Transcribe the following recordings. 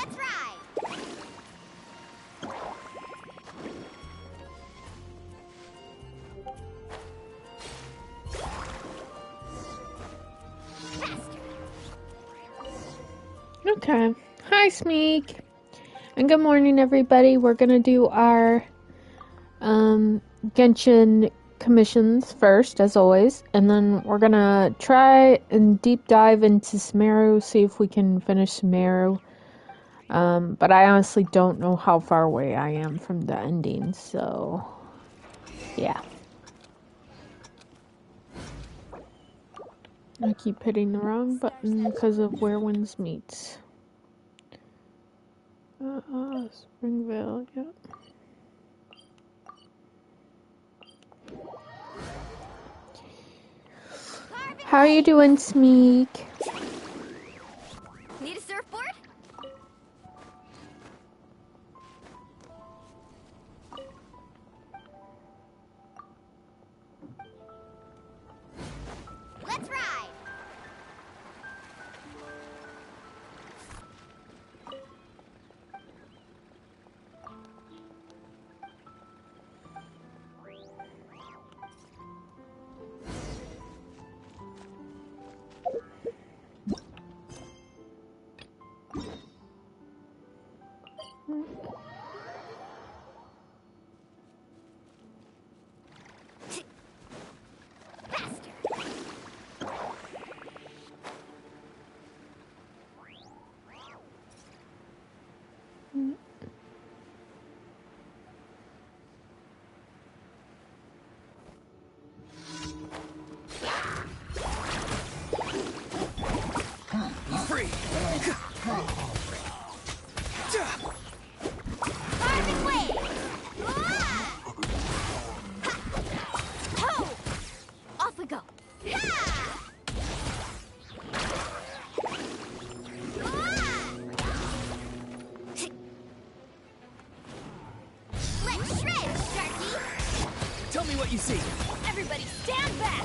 Let's ride. Faster. Okay. Hi, Smeek. And good morning, everybody. We're gonna do our Genshin commissions first, as always, and then we're gonna try and deep dive into Sumeru, see if we can finish Sumeru. But I honestly don't know how far away I am from the ending, so yeah. I keep hitting the wrong button because of where winds meet. Springvale, yep. How are you doing, Smeek? Need a surfboard? Let's ride. You see. Everybody stand back!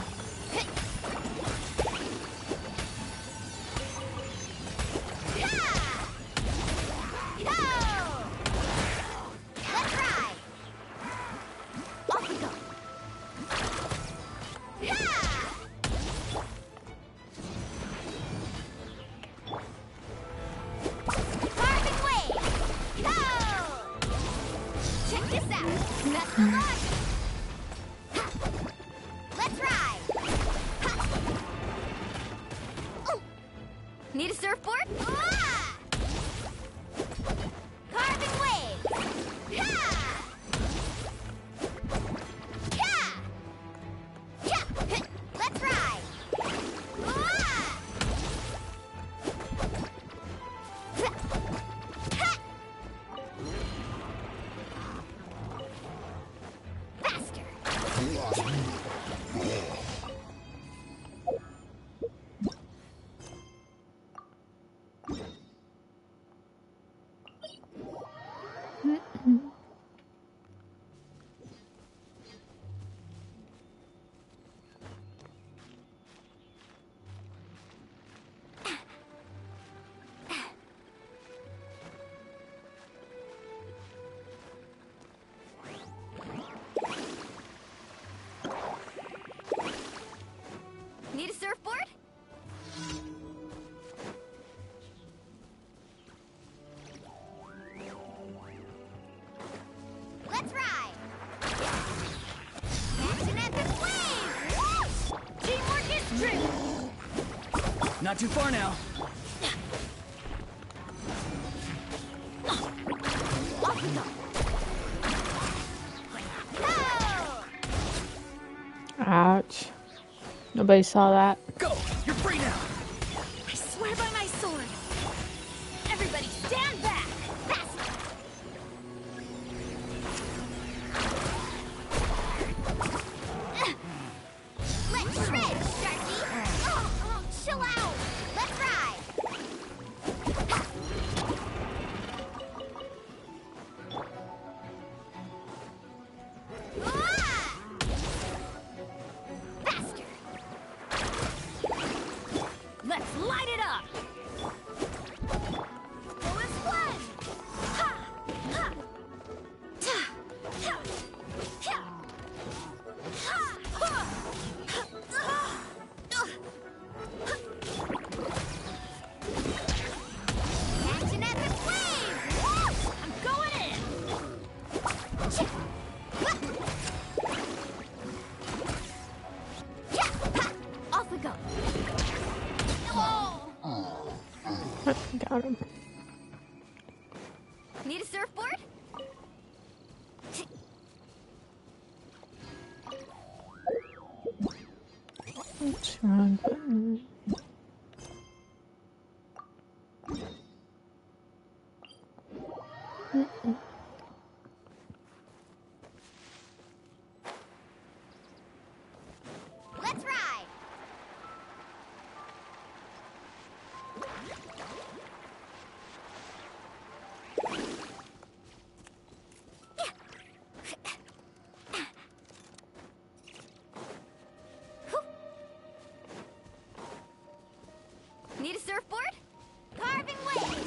Let's ride! Off we go! Carving wave! Go! Check this out! That's the line! Let's ride! Ooh. Need a surfboard? Carving wave! Let's ride! Faster! Need a surfboard? Let's ride! Action at the flame! Whoosh! Teamwork is true! Not too far now. Off we go! Go! Ouch. Nobody saw that. Go! You're free now! I swear by my sword! Everybody stand back! Faster! Let's shred, Sharky! Oh, chill out! Let's ride! Faster! Let's light it up! Full splash! Need a surfboard? Oops, wrong button. Let's ride! Need a surfboard? Carving waves!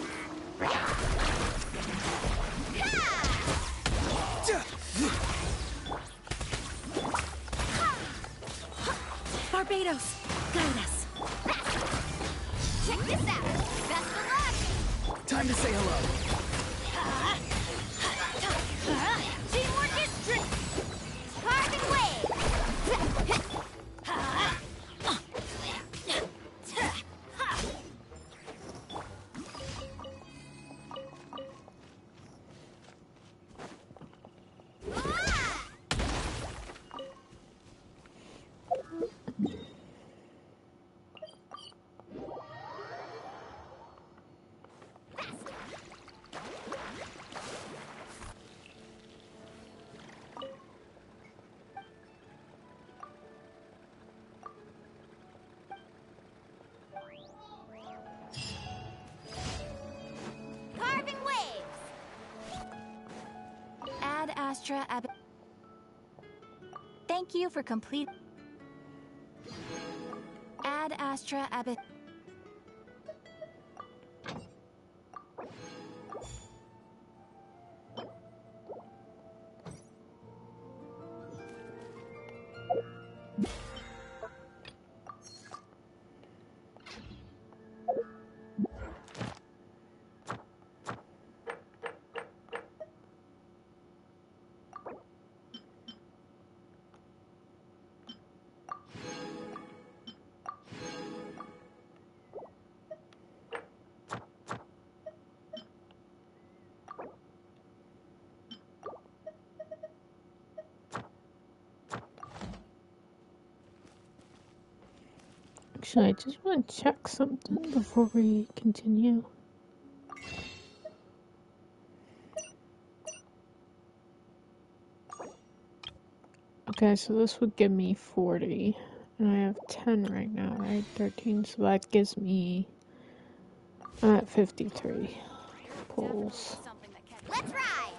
Barbados, guide us. Check this out. Best of luck. Time to say hello. Teamwork is strength. Carving waves. Carving waves. Ad Astra Ab. Thank you for complete. Ad Astra Ab. Actually, I just want to check something before we continue. Okay, so this would give me 40. And I have 10 right now, right? 13, so that gives me... I'm at 53 pulls. Let's ride.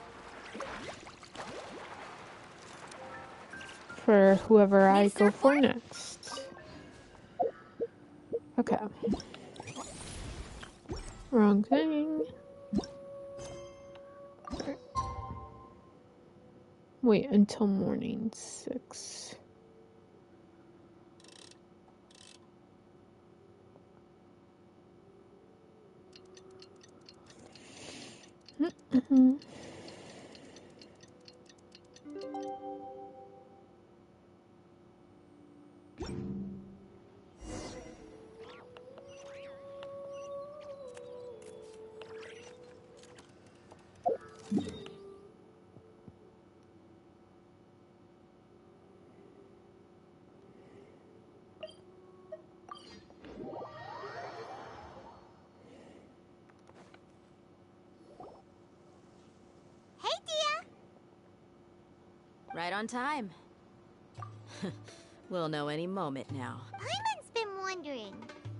For whoever I go for next. Okay. Wrong thing. Right. Wait until morning 6. Right on time. We'll know any moment now. Paimon's been wondering.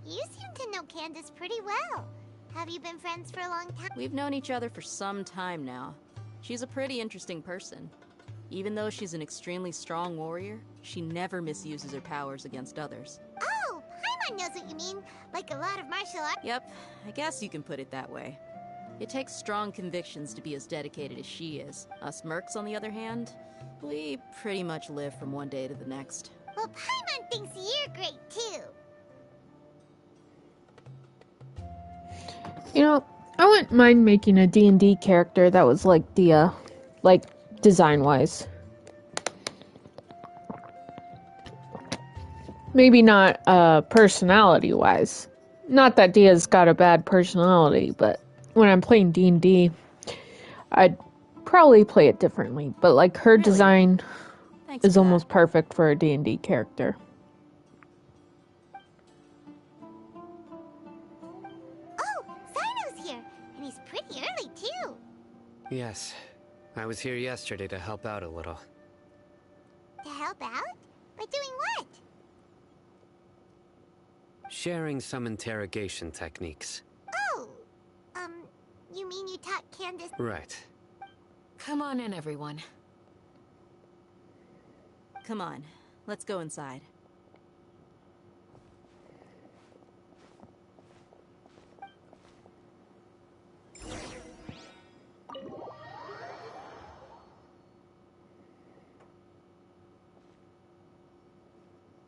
You seem to know Candace pretty well. Have you been friends for a long time? We've known each other for some time now. She's a pretty interesting person. Even though she's an extremely strong warrior, she never misuses her powers against others. Oh, Paimon knows what you mean. Like a lot of martial arts. Yep, I guess you can put it that way. It takes strong convictions to be as dedicated as she is. Us mercs, on the other hand, we pretty much live from one day to the next. Well, Paimon thinks you're great too. You know, I wouldn't mind making a D&D character that was like Dia, like design-wise. Maybe not personality-wise. Not that Dia's got a bad personality, but when I'm playing D&D, I'd probably play it differently, but like her Really? design Thanks is for almost that. perfect for a D&D character. Oh, Sino's here, and he's pretty early too. Yes. I was here yesterday to help out a little. To help out? By doing what? Sharing some interrogation techniques. Oh, you mean you taught Candace? Right. Come on in, everyone. Come on, let's go inside.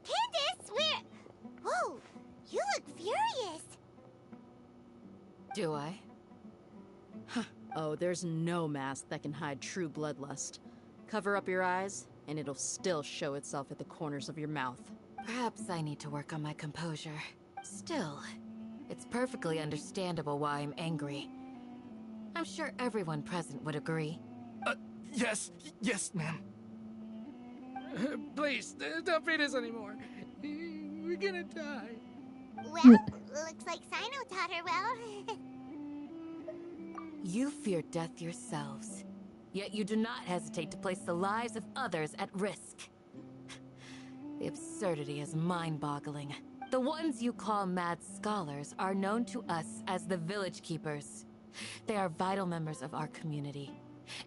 Candace, where? Whoa, you look furious. Do I? Huh. Oh, there's no mask that can hide true bloodlust. Cover up your eyes, and it'll still show itself at the corners of your mouth. Perhaps I need to work on my composure. Still, it's perfectly understandable why I'm angry. I'm sure everyone present would agree. Yes, ma'am. Please, don't beat us anymore. We're gonna die. Well, looks like Sino taught her well. You fear death yourselves, yet you do not hesitate to place the lives of others at risk. The absurdity is mind-boggling. The ones you call mad scholars are known to us as the Village Keepers. They are vital members of our community,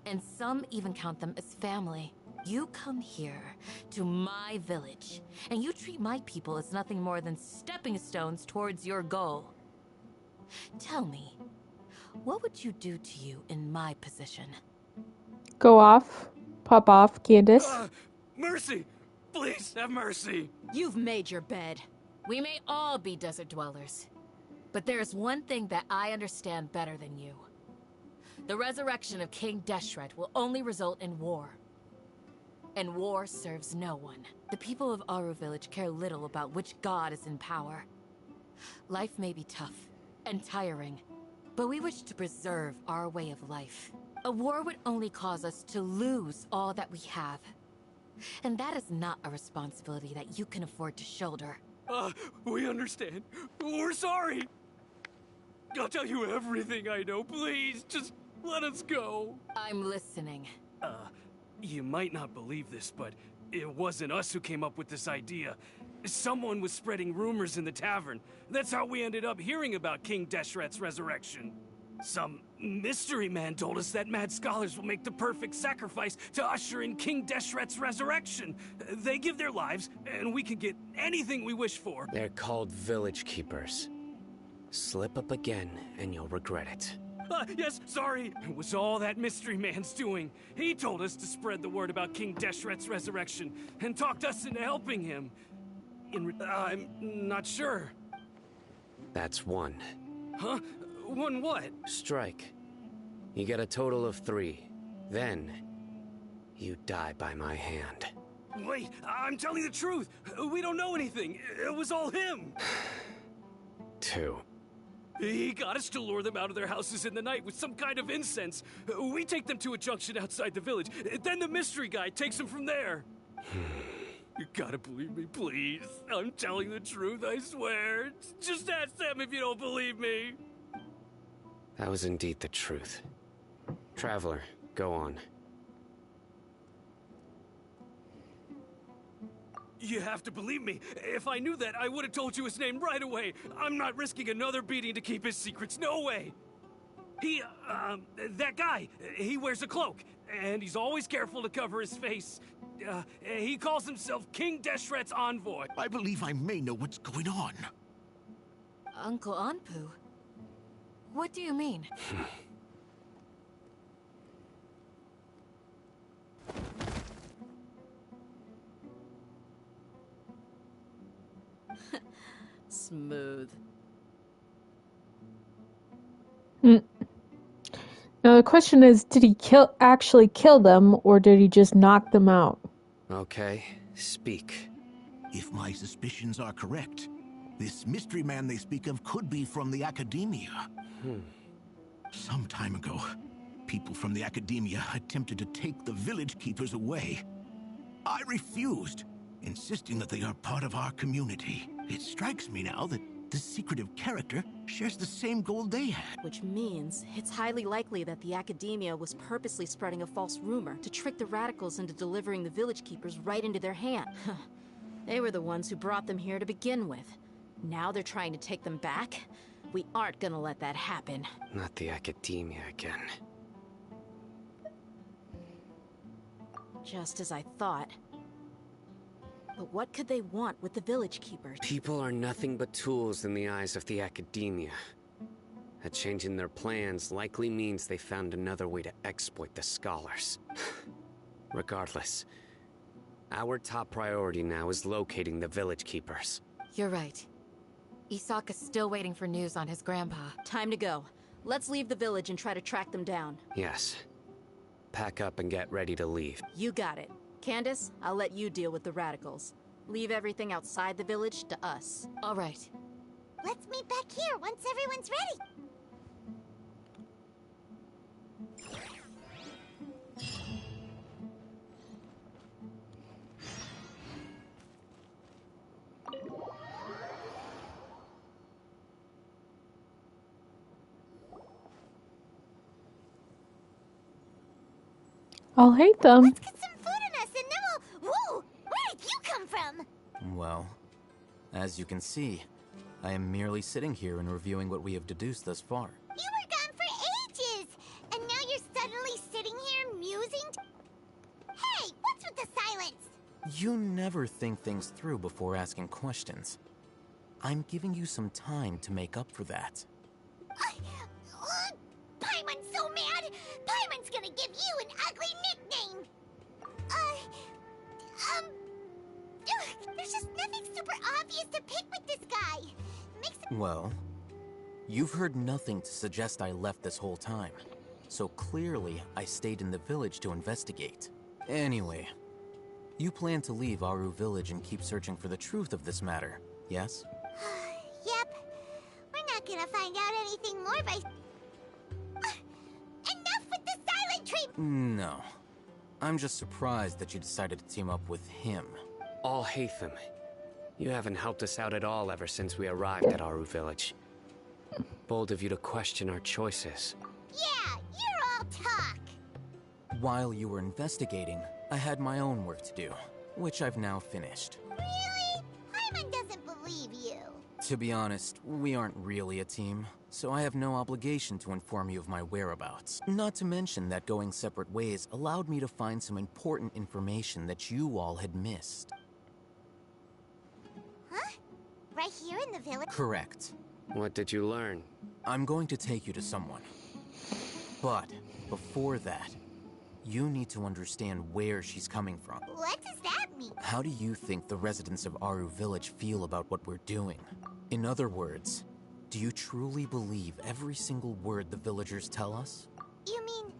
and some even count them as family. You come here, to my village, and you treat my people as nothing more than stepping stones towards your goal. Tell me, what would you do to you in my position? Go off. Pop off, Candace. Mercy! Please, have mercy! You've made your bed. We may all be desert dwellers, but there is one thing that I understand better than you. The resurrection of King Deshret will only result in war. And war serves no one. The people of Aru Village care little about which god is in power. Life may be tough and tiring, but we wish to preserve our way of life. A war would only cause us to lose all that we have. And that is not a responsibility that you can afford to shoulder. We understand. We're sorry. I'll tell you everything I know. Please, just let us go. I'm listening. You might not believe this, but it wasn't us who came up with this idea. Someone was spreading rumors in the tavern. That's how we ended up hearing about King Deshret's resurrection. Some mystery man told us that mad scholars will make the perfect sacrifice to usher in King Deshret's resurrection. They give their lives, and we can get anything we wish for. They're called Village Keepers. Slip up again, and you'll regret it. Yes, sorry. It was all that mystery man's doing. He told us to spread the word about King Deshret's resurrection, and talked us into helping him. I'm not sure. That's one. Huh? One what? Strike. You get a total of 3. Then, you die by my hand. Wait, I'm telling the truth. We don't know anything. It was all him. 2. He got us to lure them out of their houses in the night with some kind of incense. We take them to a junction outside the village. Then the mystery guy takes them from there. You gotta believe me, please. I'm telling the truth, I swear. Just ask them if you don't believe me. That was indeed the truth. Traveler, go on. You have to believe me. If I knew that, I would have told you his name right away. I'm not risking another beating to keep his secrets. No way. That guy, he wears a cloak, and he's always careful to cover his face. He calls himself King Deshret's envoy. I believe I may know what's going on. Uncle Anpu? What do you mean? Smooth. Now the question is, did he actually kill them, or did he just knock them out? Okay, speak. If my suspicions are correct, this mystery man they speak of could be from the academia. Some time ago, people from the Academia attempted to take the village keepers away. I refused, insisting that they are part of our community. It strikes me now that this secretive character shares the same goal they had. Which means it's highly likely that the Academia was purposely spreading a false rumor to trick the radicals into delivering the village keepers right into their hand. They were the ones who brought them here to begin with. Now they're trying to take them back? We aren't gonna let that happen. Not the Academia again. Just as I thought. But what could they want with the village keepers? People are nothing but tools in the eyes of the Academia. A change in their plans likely means they found another way to exploit the scholars. Regardless, our top priority now is locating the village keepers. You're right. Isaka's still waiting for news on his grandpa. Time to go. Let's leave the village and try to track them down. Yes. Pack up and get ready to leave. You got it. Candace, I'll let you deal with the radicals. Leave everything outside the village to us. All right. Let's meet back here once everyone's ready. I'll hate them. Let's get some food in us and then we'll... Whoa! Where did you come from? Well, as you can see, I am merely sitting here and reviewing what we have deduced thus far. You were gone for ages! And now you're suddenly sitting here musing? Hey, what's with the silence? You never think things through before asking questions. I'm giving you some time to make up for that. Paimon's so mad! Paimon's gonna give you an ugly nickname! There's just nothing super obvious to pick with this guy. Makes it... Well, you've heard nothing to suggest I left this whole time. So clearly, I stayed in the village to investigate. Anyway, you plan to leave Aru Village and keep searching for the truth of this matter, yes? Yep. We're not gonna find out anything more by... Enough with the silent treatment! No. I'm just surprised that you decided to team up with him. All Hatham, you haven't helped us out at all ever since we arrived at Aru Village. Bold of you to question our choices. Yeah, you're all talk! While you were investigating, I had my own work to do, which I've now finished. Really? Paimon doesn't believe you. To be honest, we aren't really a team, so I have no obligation to inform you of my whereabouts. Not to mention that going separate ways allowed me to find some important information that you all had missed. Huh? Right here in the village? Correct. What did you learn? I'm going to take you to someone. But before that, you need to understand where she's coming from. What does that mean? How do you think the residents of Aru Village feel about what we're doing? In other words, do you truly believe every single word the villagers tell us? You mean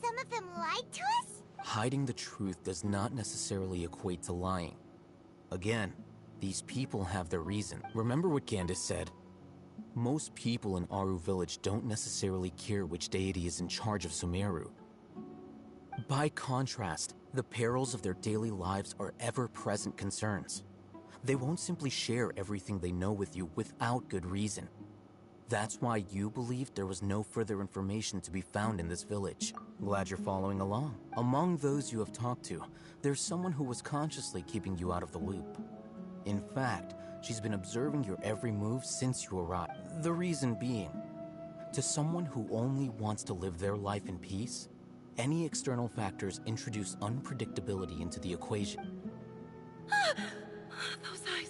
some of them lied to us? Hiding the truth does not necessarily equate to lying. Again, these people have their reason. Remember what Candace said? Most people in Aru Village don't necessarily care which deity is in charge of Sumeru. By contrast, the perils of their daily lives are ever-present concerns. They won't simply share everything they know with you without good reason. That's why you believed there was no further information to be found in this village. Glad you're following along. Among those you have talked to, there's someone who was consciously keeping you out of the loop. In fact, she's been observing your every move since you arrived. The reason being, to someone who only wants to live their life in peace, any external factors introduce unpredictability into the equation. Those eyes.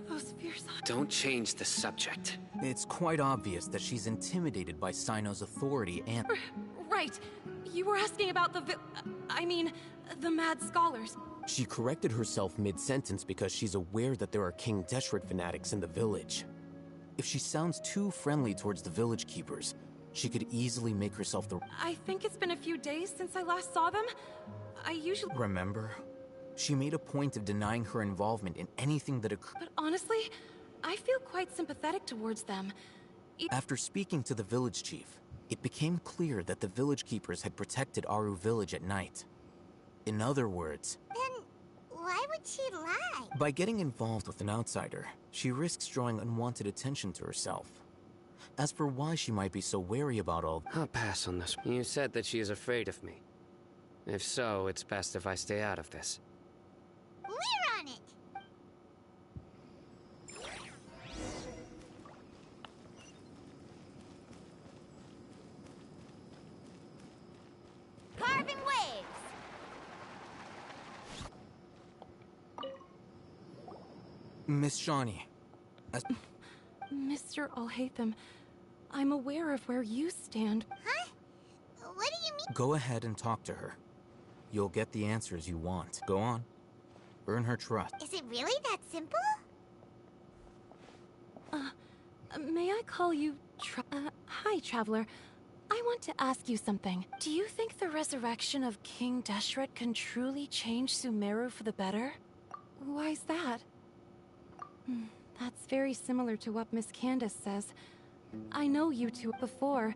Those fierce eyes. Don't change the subject. It's quite obvious that she's intimidated by Sino's authority and... Right. You were asking about the mad scholars. She corrected herself mid-sentence because she's aware that there are King Deshret fanatics in the village. If she sounds too friendly towards the village keepers, she could easily make herself the... I think it's been a few days since I last saw them. I usually... Remember? She made a point of denying her involvement in anything that occurred. But honestly, I feel quite sympathetic towards them. After speaking to the village chief, it became clear that the village keepers had protected Aru village at night. In other words, Then why would she lie? by getting involved with an outsider, she risks drawing unwanted attention to herself. As for why she might be so wary about all... I'll pass on this. You said that she is afraid of me. If so, it's best if I stay out of this. We're on it! Carving waves! Miss Shawnee, Mr. Alhaitham, I'm aware of where you stand. Huh? What do you mean? go ahead and talk to her. You'll get the answers you want. Go on. Earn her trust. Is it really that simple? May I call you hi, Traveler. I want to ask you something. Do you think the resurrection of King Deshret can truly change Sumeru for the better? Why's that? That's very similar to what Miss Candace says. I know you two before.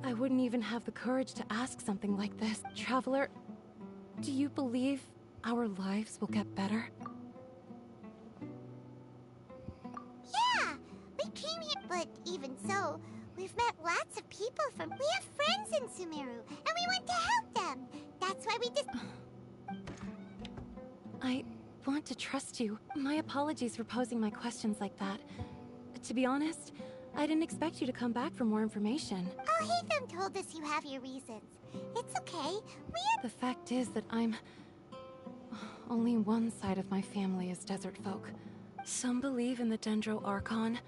I wouldn't even have the courage to ask something like this. Traveler, do you believe our lives will get better? Yeah! We came here, but even so, we've met lots of people from... We have friends in Sumeru, and we want to help them! That's why we just... I want to trust you. My apologies for posing my questions like that. To be honest, I didn't expect you to come back for more information. Oh, Hatham told us you have your reasons. It's okay. The fact is that only one side of my family is desert folk. Some believe in the Dendro Archon,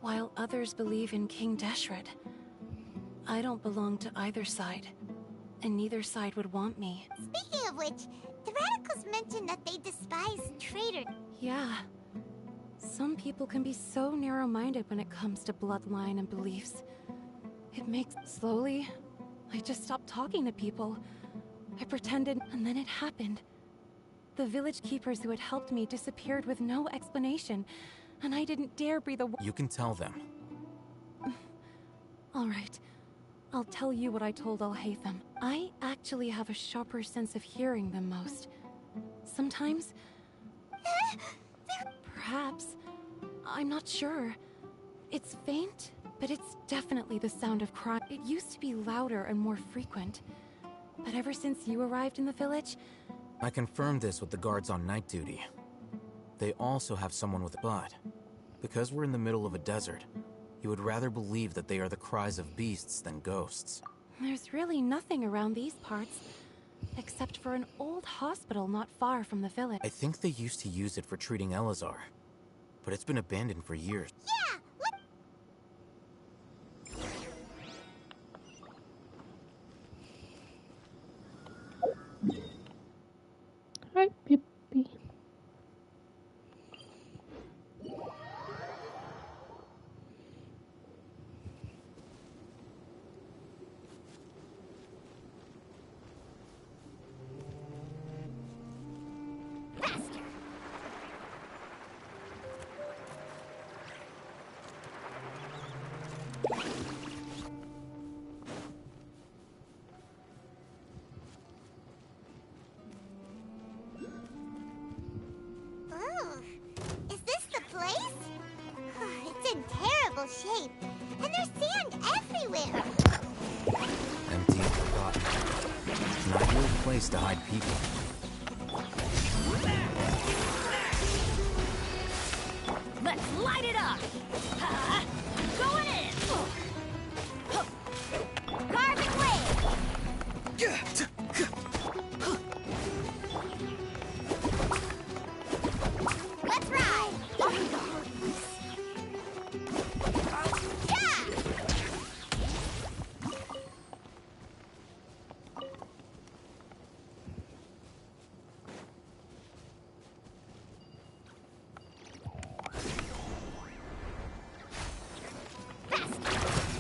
while others believe in King Deshret. I don't belong to either side, and neither side would want me. Speaking of which, the Radicals mentioned that they despise traitors. Yeah. Some people can be so narrow-minded when it comes to bloodline and beliefs. It makes... Slowly, I just stopped talking to people. I pretended, and then it happened. The village keepers who had helped me disappeared with no explanation, and I didn't dare breathe a word. You can tell them. All right. I'll tell you what I told Alhaitham. I actually have a sharper sense of hearing than most. Sometimes... Perhaps. I'm not sure. It's faint, but it's definitely the sound of crying. It used to be louder and more frequent. But ever since you arrived in the village... I confirmed this with the guards on night duty. They also have someone with a but. Because we're in the middle of a desert, you would rather believe that they are the cries of beasts than ghosts. There's really nothing around these parts, except for an old hospital not far from the village. I think they used to use it for treating Elazar, but it's been abandoned for years. Yeah! Hi, Pippi. Faster! Ooh, is this the place? It's in terrible shape, and there's sand everywhere. Empty and forgotten. Not your place to hide people. Let's light it up! Going in! Carving wave! Let's ride! Yeah! Fast!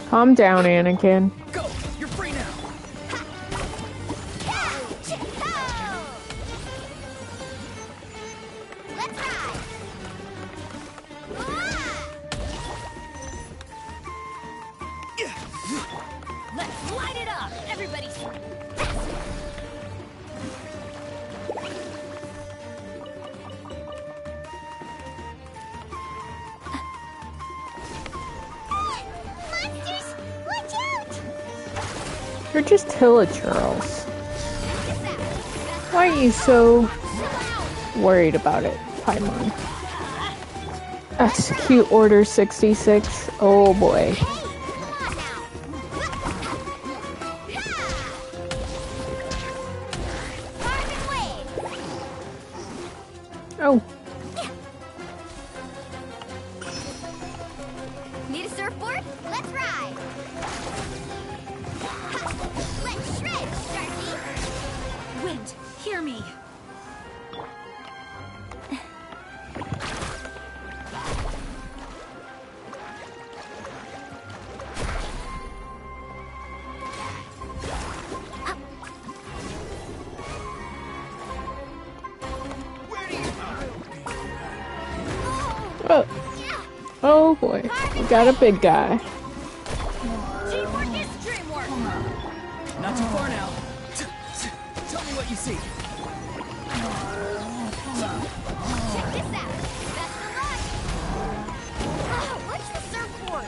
Calm down, Anakin. Go! You're free now! Let's ride! Let's light it up! Everybody... Monsters! Watch out! You're just Hillagirls. Why are you so worried about it, Paimon? Execute Order 66. Oh boy. Oh. Need a surfboard? Let's ride! Let's shred, Sharky! Wind, hear me. Oh. Oh boy. We got a big guy. Teamwork is dreamwork. Not too far now. Tell me what you see. Check this out! Best of luck! Oh, what's the surfboard?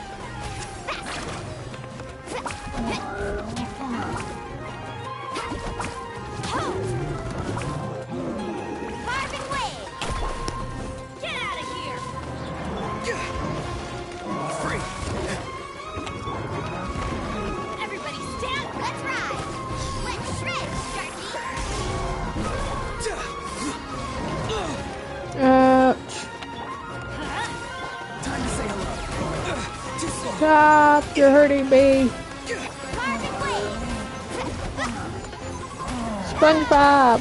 Carbon wave! Get out of here! Free! Everybody stand! Let's ride! Let's shred, Sharky! Ouch. Time to say hello. Too slow. Stop! You're hurting me. Carbon wave! SpongeBob.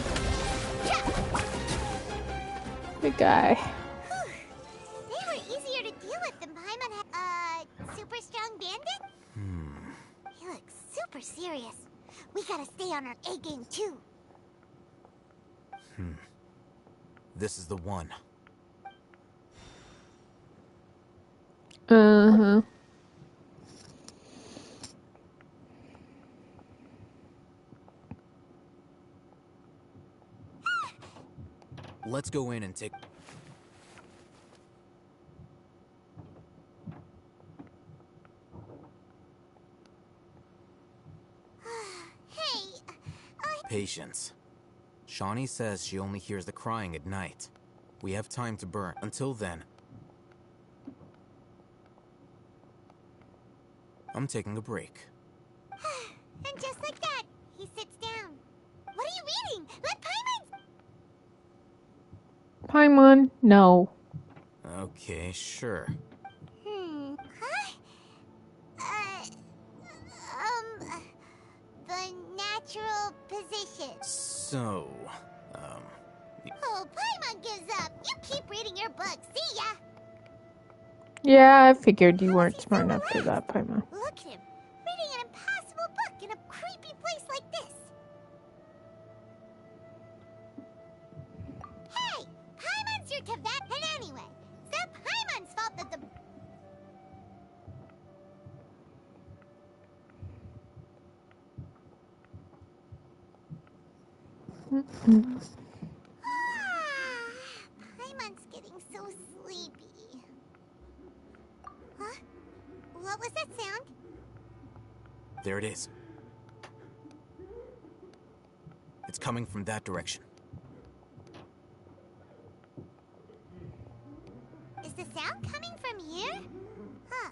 Big guy. They were easier to deal with than Paimon had. Super strong bandit? He looks super serious. We gotta stay on our A game too. This is the one. Uh-huh. Let's go in and take... Hey, Patience. Shawnee says she only hears the crying at night. We have time to burn. Until then, I'm taking a break. and just like that, he sits down. What are you reading? Let Paimon... Paimon, no. Okay, sure. Huh? The natural position. So, Oh, Paimon gives up. You keep reading your book. See ya. Yeah, I figured you weren't smart enough for that, Paimon. Look at him, reading an impossible book in a creepy place like this. Hey, Paimon's your Tibet, and anyway, it's not Paimon's fault that the... Paimon's getting so sleepy. Huh? What was that sound? there it is. It's coming from that direction. Is the sound coming from here? Huh.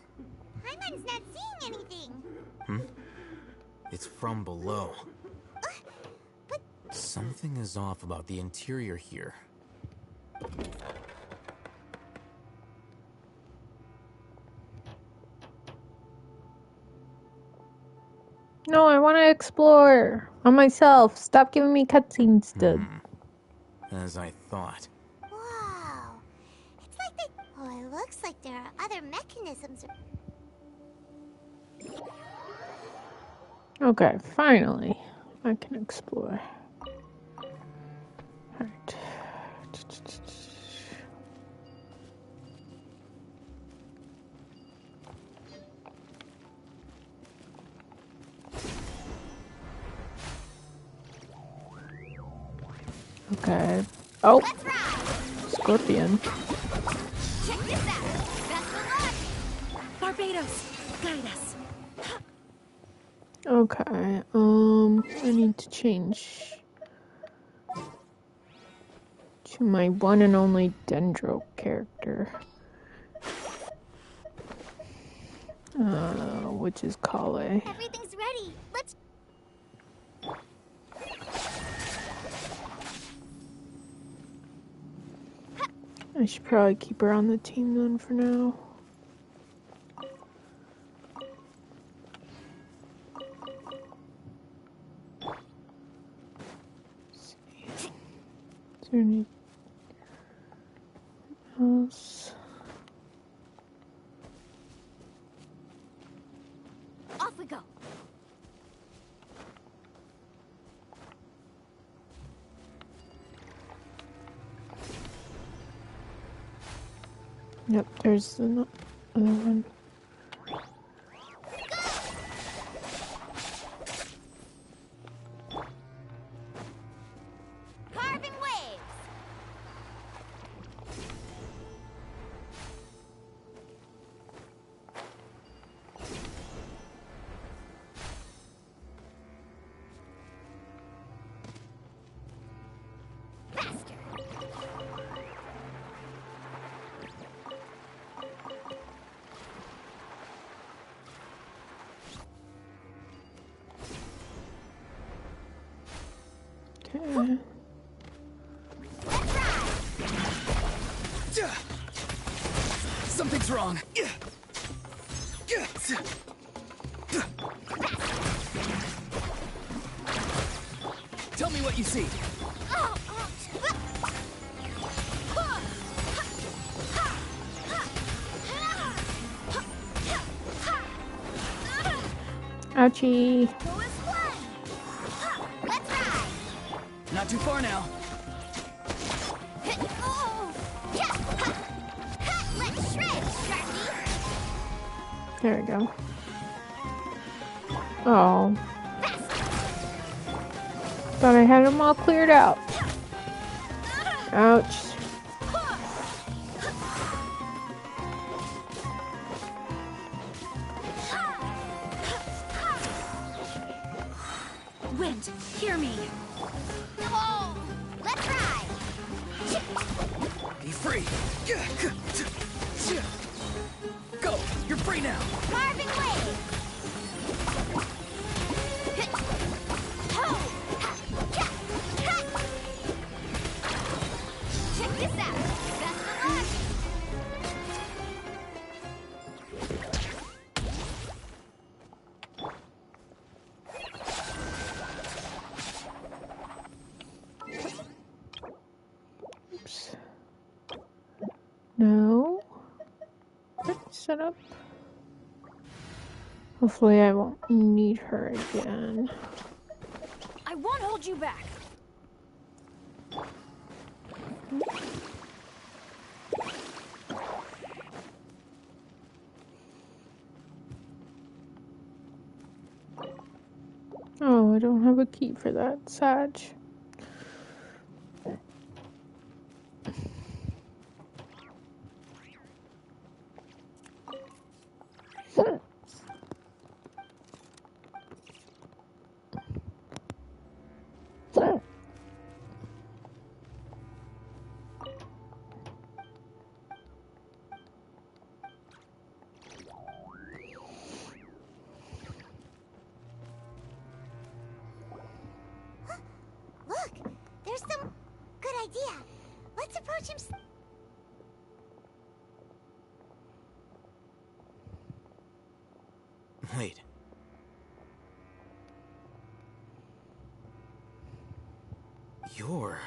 Paimon's not seeing anything. It's from below. But Something is off about the interior here. No, I want to explore on myself. Stop giving me cutscenes to... As I thought. wow. It's like they... Oh, I It looks like there are other mechanisms. Okay, finally, I can explore. Alright. Okay. Oh! Scorpion. Check this out. Best of luck. Barbados, guide us. Okay, I need to change to my one and only Dendro character. Which is Kale. Everything's ready. Let's. I should probably keep her on the team then for now. Is there anything else? Off we go. Yep, there's another one. Carving waves. Faster. Okay. Something's wrong. Tell me what you see. Ouchie. Let's ride. Not too far now. Let's shred, Sharky. There we go. Oh. Thought I had them all cleared out. Ouch. Wind, hear me. Oh, let's ride. Be free. Go. You're free now. Carving wave. Check this out. Best of luck. Oops. No. Set up. Hopefully I won't need her again. I won't hold you back. Oh, I don't have a key for that. Sad. Look, there's some good idea. Let's approach him. Wait. You're...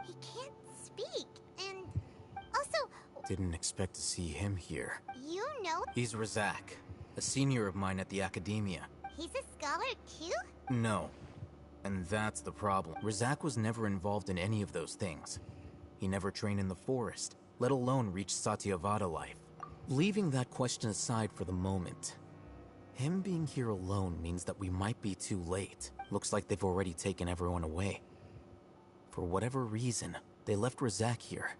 He can't speak, and also, Didn't expect to see him here. You know He's Razak, a senior of mine at the Academia. he's a scholar too? No. And that's the problem. Razak was never involved in any of those things. He never trained in the forest, let alone reach Satyavada life. Leaving that question aside for the moment, him being here alone means that we might be too late. Looks like they've already taken everyone away. For whatever reason, they left Razak here.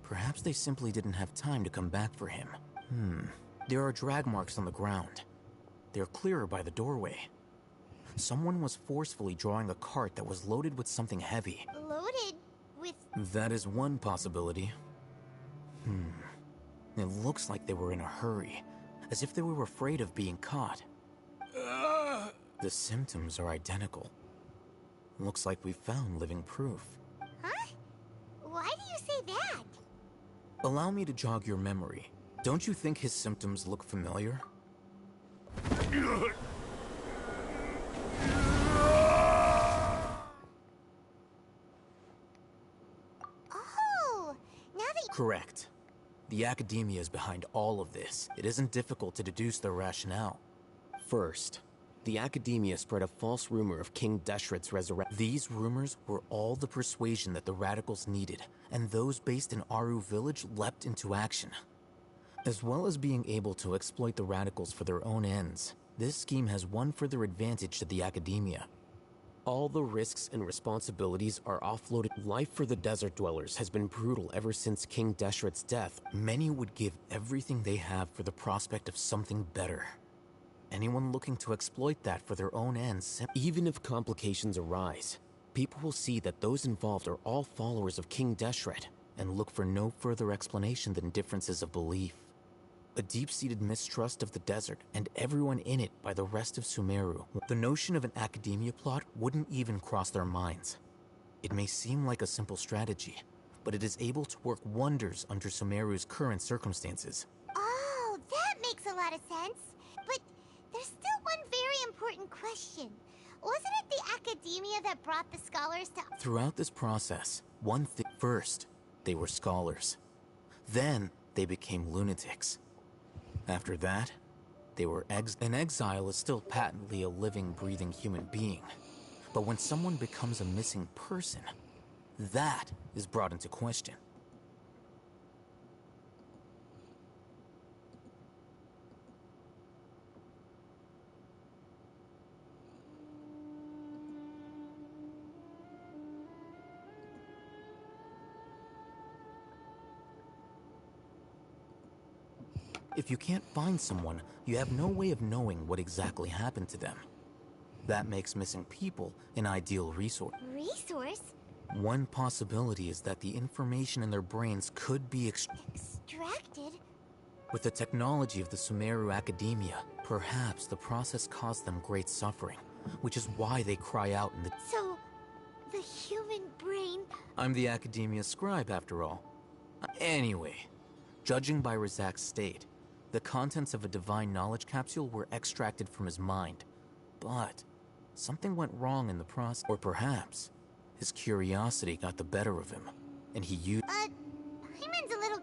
Perhaps they simply didn't have time to come back for him. There are drag marks on the ground. They're clearer by the doorway. Someone was forcefully drawing a cart that was loaded with something heavy. Loaded with... That is one possibility. It looks like they were in a hurry, as if they were afraid of being caught. The symptoms are identical. Looks like we found living proof. Huh? Why do you say that? Allow me to jog your memory. Don't you think his symptoms look familiar? Oh, now that... Correct. The Academia is behind all of this. It isn't difficult to deduce their rationale. First, the Academia spread a false rumor of King Deshret's resurrection. These rumors were all the persuasion that the Radicals needed, and those based in Aru Village leapt into action. As well as being able to exploit the Radicals for their own ends, this scheme has one further advantage to the Academia. All the risks and responsibilities are offloaded. Life for the desert dwellers has been brutal ever since King Deshret's death. Many would give everything they have for the prospect of something better. Anyone looking to exploit that for their own ends... Even if complications arise, people will see that those involved are all followers of King Deshret, and look for no further explanation than differences of belief. A deep-seated mistrust of the desert and everyone in it by the rest of Sumeru. The notion of an Academia plot wouldn't even cross their minds. It may seem like a simple strategy, but it is able to work wonders under Sumeru's current circumstances. Oh, that makes a lot of sense. But there's still one very important question. Wasn't it the Academia that brought the scholars to... Throughout this process, first, they were scholars. Then, they became lunatics. After that, they were An exile is still patently a living, breathing human being. But when someone becomes a missing person, that is brought into question. If you can't find someone, you have no way of knowing what exactly happened to them. That makes missing people an ideal resource. Resource? One possibility is that the information in their brains could be Extracted? With the technology of the Sumeru Academia, perhaps the process caused them great suffering, which is why they cry out in the... So, the human brain... I'm the Academia scribe, after all. Anyway, judging by Razak's state, the contents of a divine knowledge capsule were extracted from his mind. But something went wrong in the process. Or perhaps his curiosity got the better of him, and he used... Hyman's a little...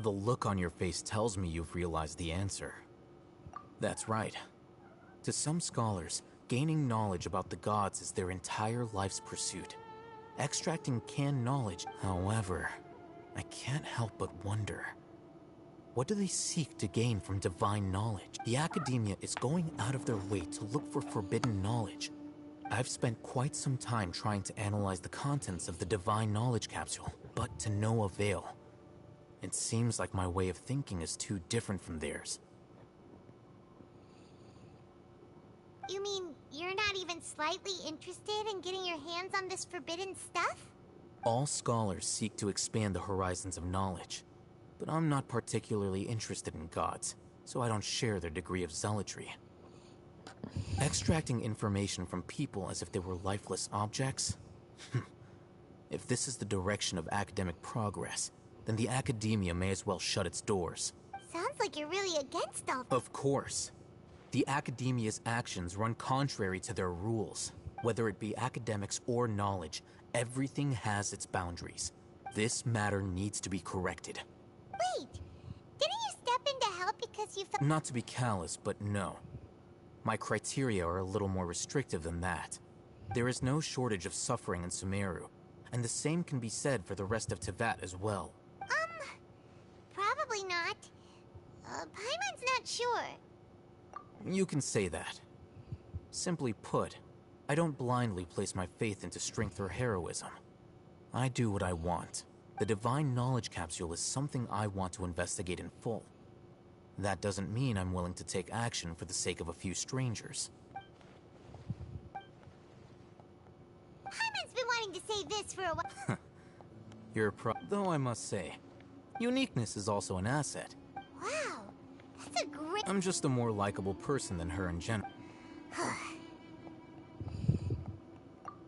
The look on your face tells me you've realized the answer. That's right. To some scholars, gaining knowledge about the gods is their entire life's pursuit. Extracting canned knowledge, however, I can't help but wonder. What do they seek to gain from divine knowledge? The Academia is going out of their way to look for forbidden knowledge. I've spent quite some time trying to analyze the contents of the divine knowledge capsule, but to no avail. It seems like my way of thinking is too different from theirs. You mean you're not even slightly interested in getting your hands on this forbidden stuff? All scholars seek to expand the horizons of knowledge, but I'm not particularly interested in gods, so I don't share their degree of zealotry. Extracting information from people as if they were lifeless objects? If this is the direction of academic progress, then the Academia may as well shut its doors. Sounds like you're really against all. Of course. The Academia's actions run contrary to their rules. Whether it be academics or knowledge, everything has its boundaries. This matter needs to be corrected. Wait, didn't you step in to help because you felt— Not to be callous, but no. My criteria are a little more restrictive than that. There is no shortage of suffering in Sumeru, and the same can be said for the rest of Teyvat as well. Probably not. Paimon's not sure. You can say that. Simply put, I don't blindly place my faith into strength or heroism. I do what I want. The Divine Knowledge Capsule is something I want to investigate in full. That doesn't mean I'm willing to take action for the sake of a few strangers. Paimon's been wanting to say this for a while. Though I must say, uniqueness is also an asset. Wow, that's a great— I'm just a more likable person than her in general.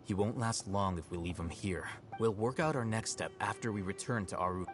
He won't last long if we leave him here. We'll work out our next step after we return to Aru.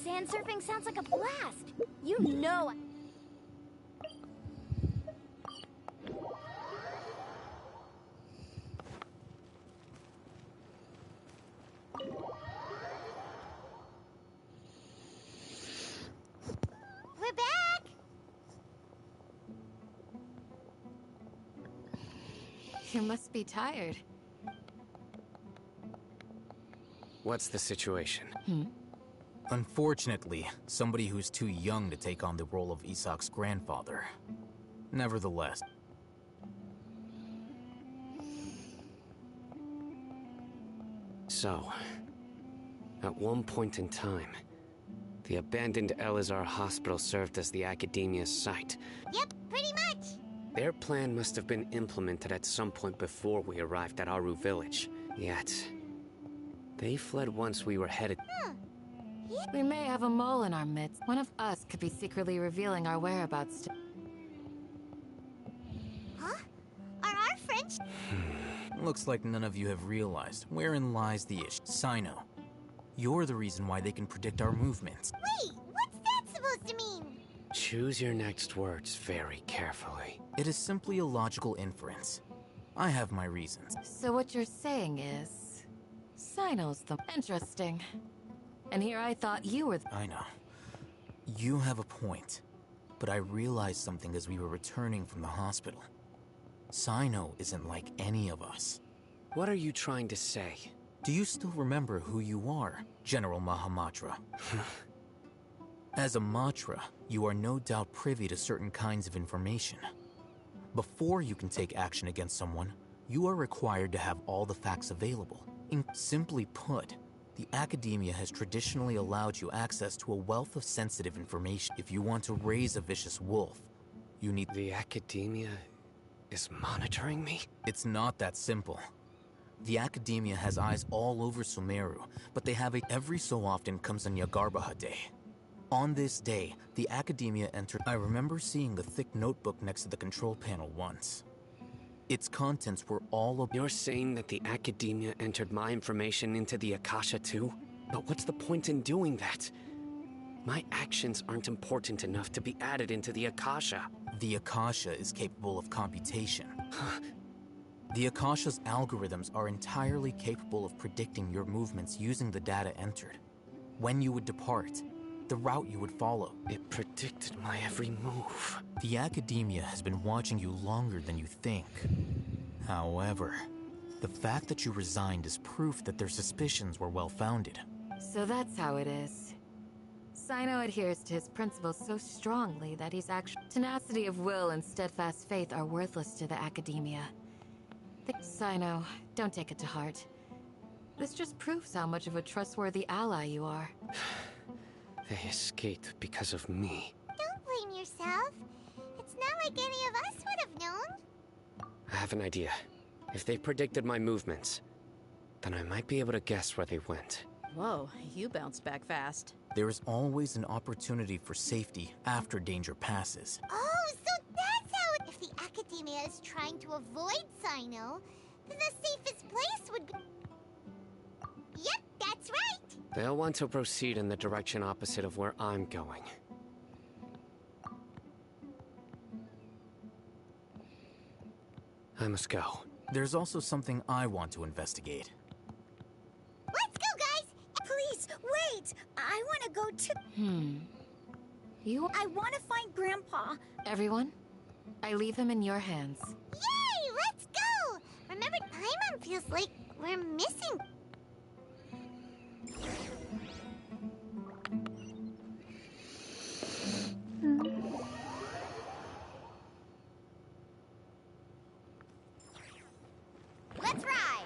Sand surfing sounds like a blast. You know. We're back! You must be tired. What's the situation? Unfortunately, somebody who's too young to take on the role of Isak's grandfather. Nevertheless. So, at one point in time, the abandoned Elazar Hospital served as the Academia's site. Yep, pretty much. Their plan must have been implemented at some point before we arrived at Aru Village. Yet, they fled once we were headed. We may have a mole in our midst. One of us could be secretly revealing our whereabouts to— Huh? Are our friends— Looks like none of you have realized wherein lies the issue. Sino, you're the reason why they can predict our movements. Wait, what's that supposed to mean? Choose your next words very carefully. It is simply a logical inference. I have my reasons. So what you're saying is... Sino's the... Interesting. And here I thought you were... I know. You have a point. But I realized something as we were returning from the hospital. Sino isn't like any of us. What are you trying to say? Do you still remember who you are, General Mahamatra? As a Matra, you are no doubt privy to certain kinds of information. Before you can take action against someone, you are required to have all the facts available. Simply put, the Academia has traditionally allowed you access to a wealth of sensitive information. If you want to raise a vicious wolf, you need... The Academia is monitoring me? It's not that simple. The Academia has eyes all over Sumeru, but they have every so often comes on Yagarbaha Day. On this day, the Academia entered... I remember seeing a thick notebook next to the control panel once. Its contents were all of... You're saying that the Academia entered my information into the Akasha too? But what's the point in doing that? My actions aren't important enough to be added into the Akasha. The Akasha is capable of computation. The Akasha's algorithms are entirely capable of predicting your movements using the data entered. When you would depart, the route you would follow. It predicted my every move. The Academia has been watching you longer than you think. However, the fact that you resigned is proof that their suspicions were well-founded. So that's how it is. Sino adheres to his principles so strongly that he's actually... Tenacity of will and steadfast faith are worthless to the Academia. Sino, don't take it to heart. This just proves how much of a trustworthy ally you are. They escaped because of me. Don't blame yourself. It's not like any of us would have known. I have an idea. If they predicted my movements, then I might be able to guess where they went. Whoa, you bounced back fast. There is always an opportunity for safety after danger passes. Oh, so that's how it... If the Academia is trying to avoid Sino, then the safest place would be... Yep, that's right! They'll want to proceed in the direction opposite of where I'm going. I must go. There's also something I want to investigate. Let's go, guys! Please, wait! I want to go to... I want to find Grandpa. Everyone, I leave him in your hands. Yay! Let's go! Remember, Paimon feels like we're missing... Let's ride!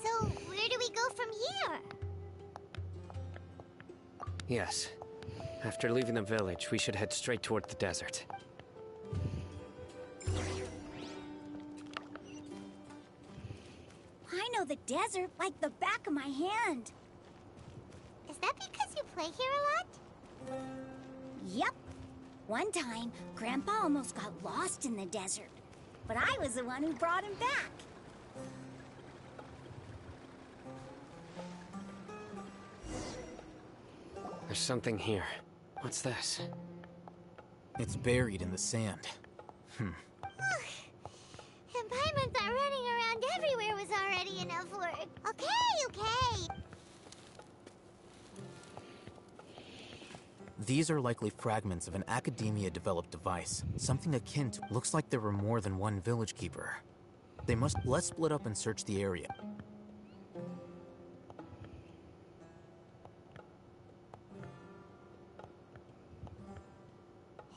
So, where do we go from here? Yes. After leaving the village, we should head straight toward the desert. I know the desert like the back of my hand. Is that because you play here a lot? Yep. One time, Grandpa almost got lost in the desert. But I was the one who brought him back. There's something here. What's this? It's buried in the sand. And Paimon thought running around everywhere was already enough work. Okay. These are likely fragments of an Academia-developed device. Something akin to... Looks like there were more than one village keeper. Let's split up and search the area.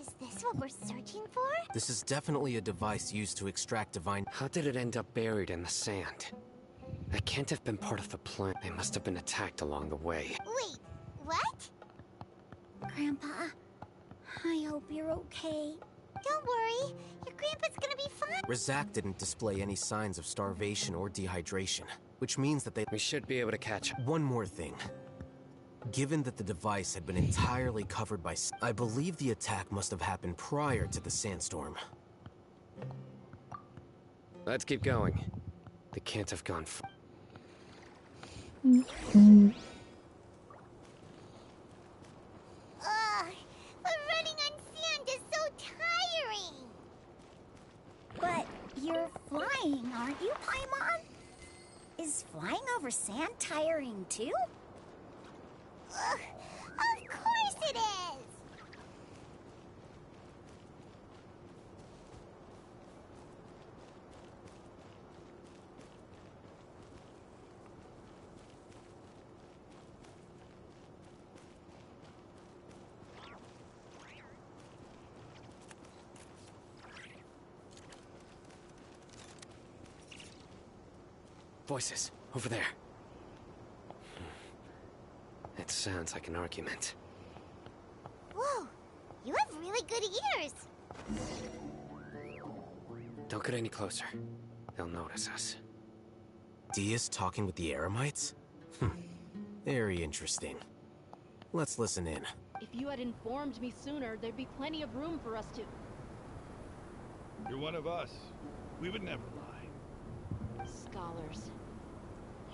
Is this what we're searching for? This is definitely a device used to extract divine... How did it end up buried in the sand? That can't have been part of the plan. They must have been attacked along the way. Wait, what? Grandpa, I hope you're okay. Don't worry, your grandpa's gonna be fine. Razak didn't display any signs of starvation or dehydration, which means that they... We should be able to catch up. One more thing. Given that the device had been entirely covered by... I believe the attack must have happened prior to the sandstorm. Let's keep going. They can't have gone far. Ugh, but running on sand is so tiring. But you're flying, aren't you, Paimon? Is flying over sand tiring too? Ugh, of course it is. Voices, over there. It sounds like an argument. Whoa, you have really good ears. Don't get any closer. They'll notice us. Dia's talking with the Eremites? Very interesting. Let's listen in. If you had informed me sooner, there'd be plenty of room for us to... You're one of us. We would never lie. Scholars.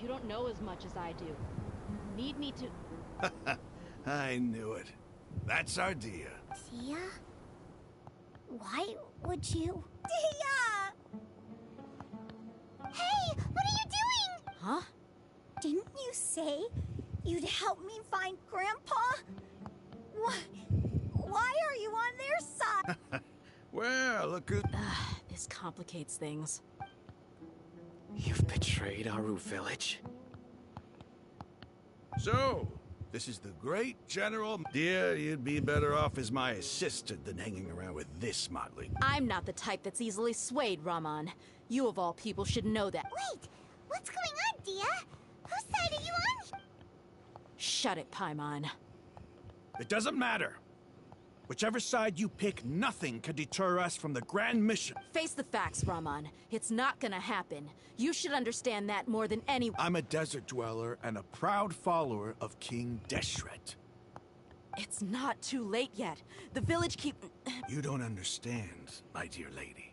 You don't know as much as I do. Need me to... I knew it. That's our Dia. Dia? Why would you? Dia! Hey, what are you doing? Huh? Didn't you say you'd help me find Grandpa? Why are you on their side? Well, look who... This complicates things. You've betrayed Aru Village. So, this is the great General... Dear, you'd be better off as my assistant than hanging around with this motley. I'm not the type that's easily swayed, Raman. You of all people should know that. Wait, what's going on, Dia? Whose side are you on? Shut it, Paimon. It doesn't matter. Whichever side you pick, nothing can deter us from the grand mission. Face the facts, Raman. It's not gonna happen. You should understand that more than anyone. I'm a desert dweller and a proud follower of King Deshret. It's not too late yet. The village keep... You don't understand, my dear lady.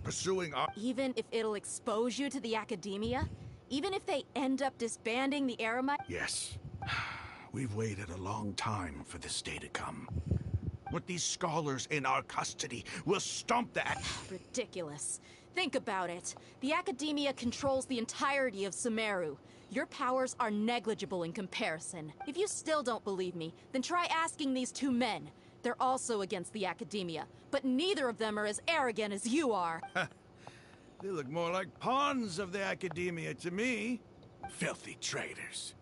Pursuing our... Even if it'll expose you to the academia? Even if they end up disbanding the Eremite? Yes. We've waited a long time for this day to come. With these scholars in our custody, we'll stomp that. Ridiculous. Think about it. The academia controls the entirety of Sumeru. Your powers are negligible in comparison. If you still don't believe me, then try asking these two men. They're also against the academia, but neither of them are as arrogant as you are. They look more like pawns of the academia to me. Filthy traitors.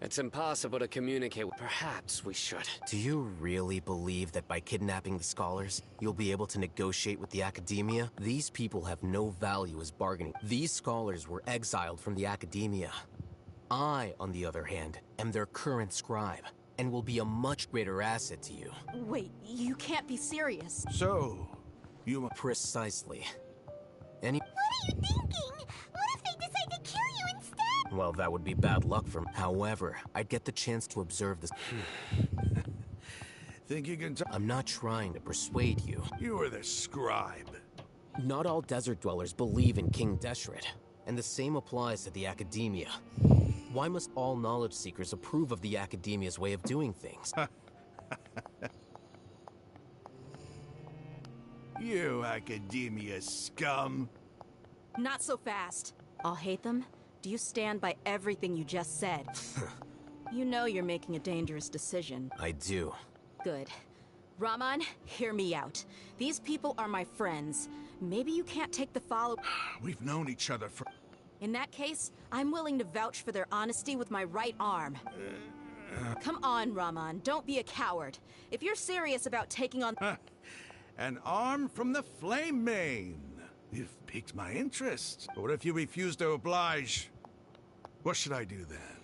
It's impossible to communicate. Perhaps we should. Do you really believe that by kidnapping the scholars, you'll be able to negotiate with the academia? These people have no value as bargaining. These scholars were exiled from the academia. I, on the other hand, am their current scribe, and will be a much greater asset to you. Wait, you can't be serious. So, you... Precisely. What are you thinking? What if they decide to kill you instead? Well, that would be bad luck for me. However, I'd get the chance to observe this. Think you can... I'm not trying to persuade you. You are the scribe. Not all desert dwellers believe in King Deshret, and the same applies to the academia. Why must all knowledge seekers approve of the academia's way of doing things? You academia scum. Not so fast. I'll hate them. Do you stand by everything you just said? You know you're making a dangerous decision. I do. Good. Raman, hear me out. These people are my friends. Maybe you can't take the follow... We've known each other for... In that case, I'm willing to vouch for their honesty with my right arm. Come on, Raman, don't be a coward. If you're serious about taking on... An arm from the Flame Mane. You've piqued my interest. But what if you refuse to oblige? What should I do then?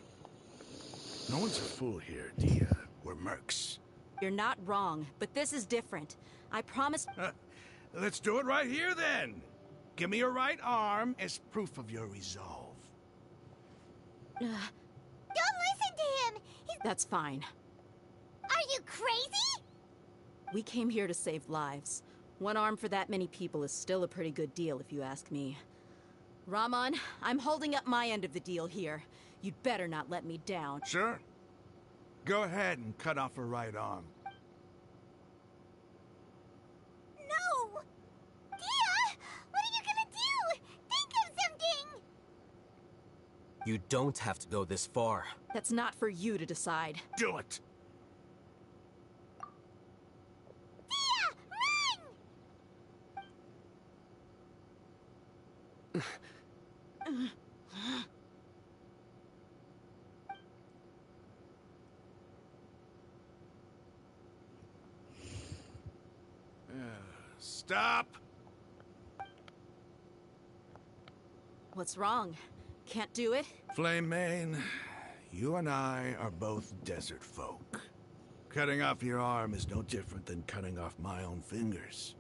No one's a fool here, Dia. We're mercs. You're not wrong, but this is different. I promise... Let's do it right here, then. Give me your right arm as proof of your resolve. Don't listen to him! That's fine. Are you crazy? We came here to save lives. One arm for that many people is still a pretty good deal, if you ask me. Raman, I'm holding up my end of the deal here. You'd better not let me down. Sure. Go ahead and cut off her right arm. No! Dia! What are you gonna do? Think of something! You don't have to go this far. That's not for you to decide. Do it! Dia! Run! Stop! What's wrong? Can't do it? Flame Mane, you and I are both desert folk. Cutting off your arm is no different than cutting off my own fingers.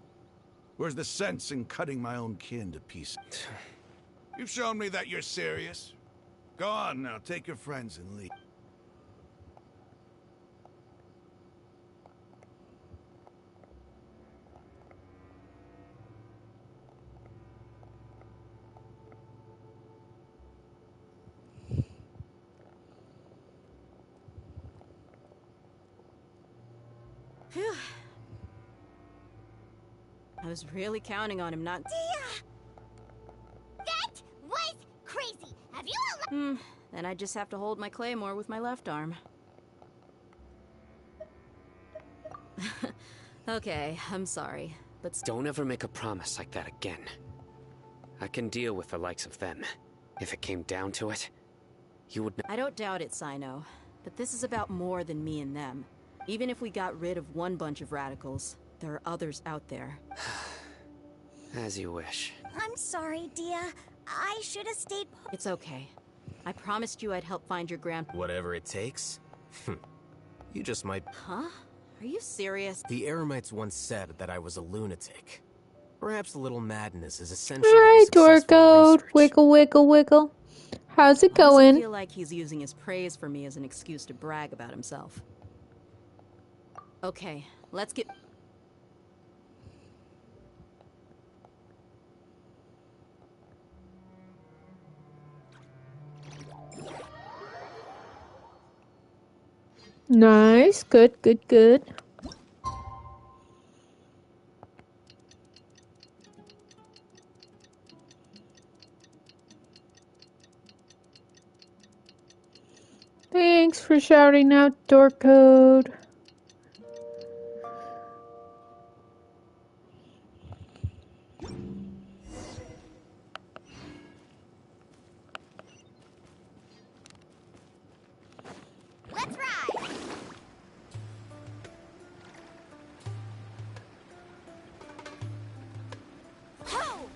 Where's the sense in cutting my own kin to pieces? You've shown me that you're serious. Go on now, take your friends and leave. Phew. I was really counting on him not... That was crazy. Have you Then I just have to hold my claymore with my left arm. Okay, I'm sorry, but... Don't ever make a promise like that again. I can deal with the likes of them. If it came down to it, you would... I don't doubt it, Sino. But this is about more than me and them. Even if we got rid of one bunch of radicals, there are others out there. As you wish. I'm sorry, Dia. I should have stayed. It's okay. I promised you I'd help find your grand... Whatever it takes? You just might... Huh? Are you serious? The Eremites once said that I was a lunatic. Perhaps a little madness is essential. Alright, Dorcode. Wiggle, wiggle, wiggle. How's it I also going? feel like he's using his praise for me as an excuse to brag about himself. Okay, let's get... Nice. Good, good, good. Thanks for shouting out, Dorcode. Let's ride! Ho!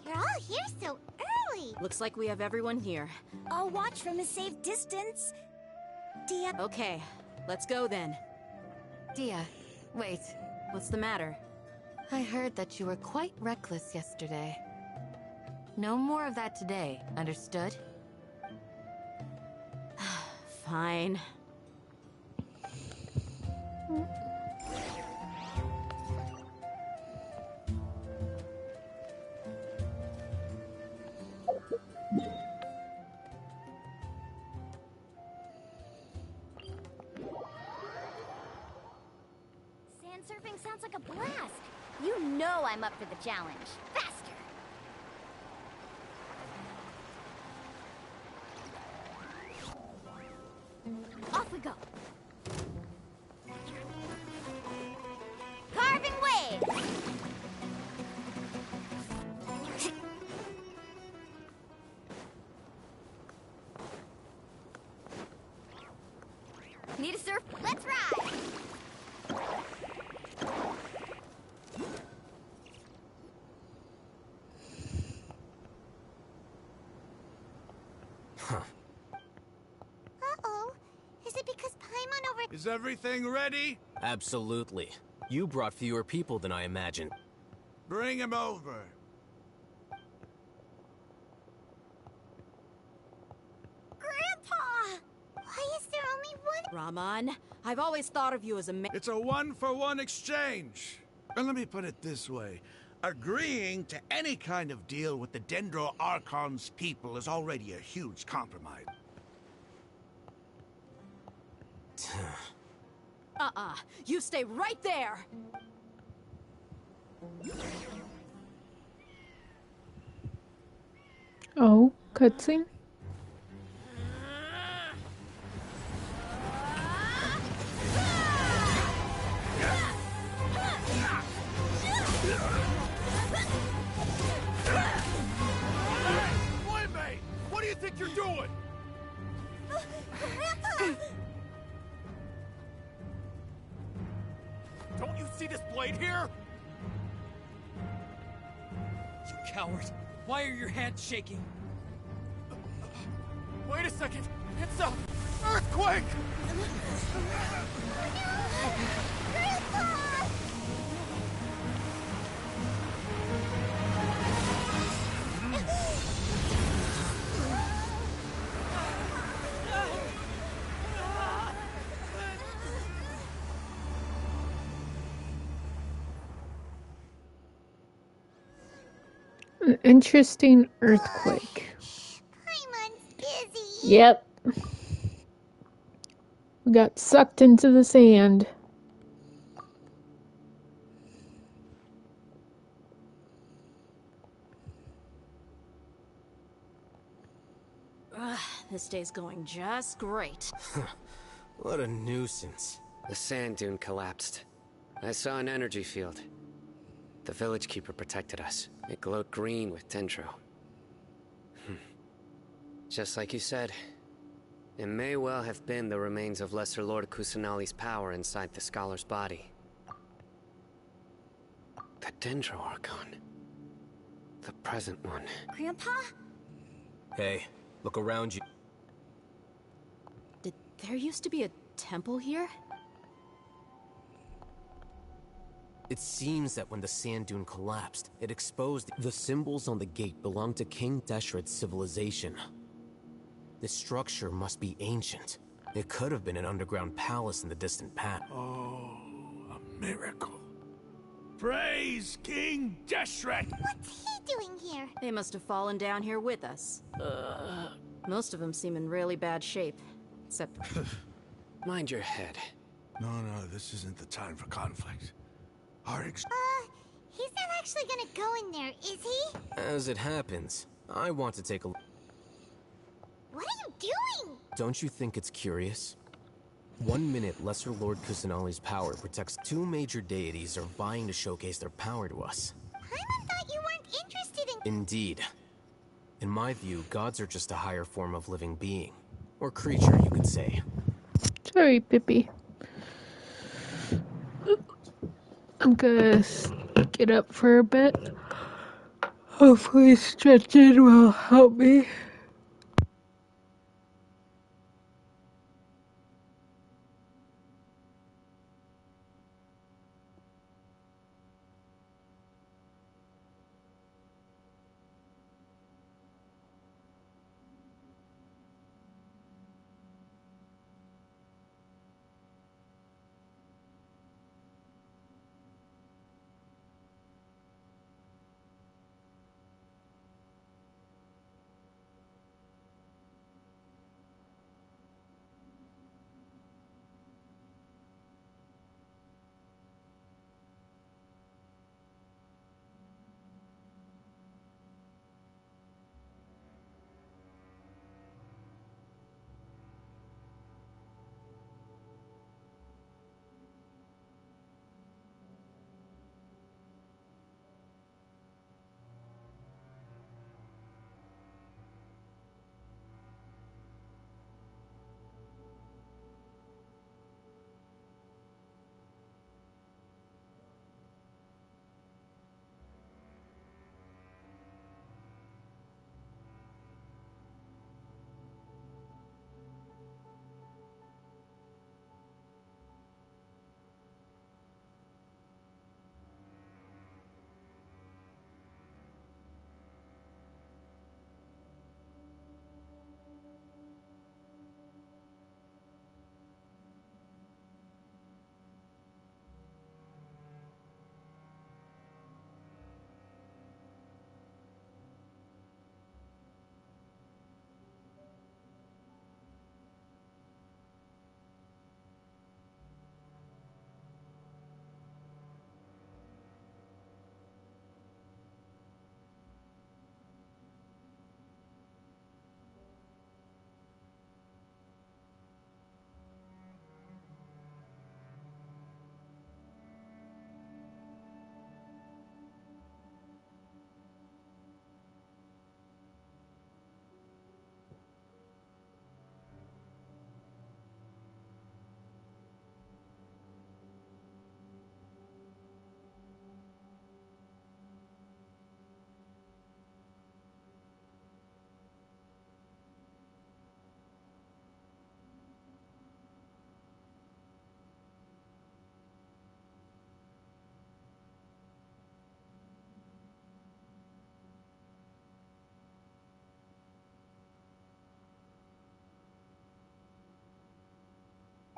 You're all here so early. Looks like we have everyone here. I'll watch from a safe distance. Dia. Okay, let's go then. Dia, wait. What's the matter? I heard that you were quite reckless yesterday. No more of that today, understood? Fine. Sand surfing sounds like a blast. You know I'm up for the challenge. Faster! Off we go. Carving waves. Need a surf? Let's ride. Uh-oh. Is it because Paimon over... Is everything ready? Absolutely. You brought fewer people than I imagined. Bring him over. Grandpa! Why is there only one... Raman, I've always thought of you as a man. It's a one-for-one exchange. And let me put it this way. Agreeing to any kind of deal with the Dendro Archon's people is already a huge compromise. You stay right there! Oh, cutscene? Playmate! What do you think you're doing? Grandpa! Don't you see this blade here? You coward. Why are your hands shaking? Wait a second. It's a earthquake! An interesting earthquake. Paimon's busy. Yep. We got sucked into the sand. This day's going just great. What a nuisance. The sand dune collapsed. I saw an energy field. The village keeper protected us. It glowed green with dendro. Just like you said, it may well have been the remains of Lesser Lord Kusanali's power inside the scholar's body. The dendro archon. The present one. Grandpa? Hey, look around you. Did there used to be a temple here? It seems that when the sand dune collapsed, it exposed the symbols on the gate belonged to King Deshret's civilization. This structure must be ancient. It could have been an underground palace in the distant past. Oh, a miracle. Praise King Deshret! What's he doing here? They must have fallen down here with us. Most of them seem in really bad shape. Except... Mind your head. No, this isn't the time for conflict. He's not actually gonna go in there, is he? As it happens, I want to take a... What are you doing? Don't you think it's curious? 1 minute, Lesser Lord Kusanali's power protects 2 major deities are vying to showcase their power to us. Paimon thought you weren't interested in... Indeed. In my view, gods are just a higher form of living being. Or creature, you could say. Sorry, Pippi. I'm gonna get up for a bit. Hopefully stretching will help me.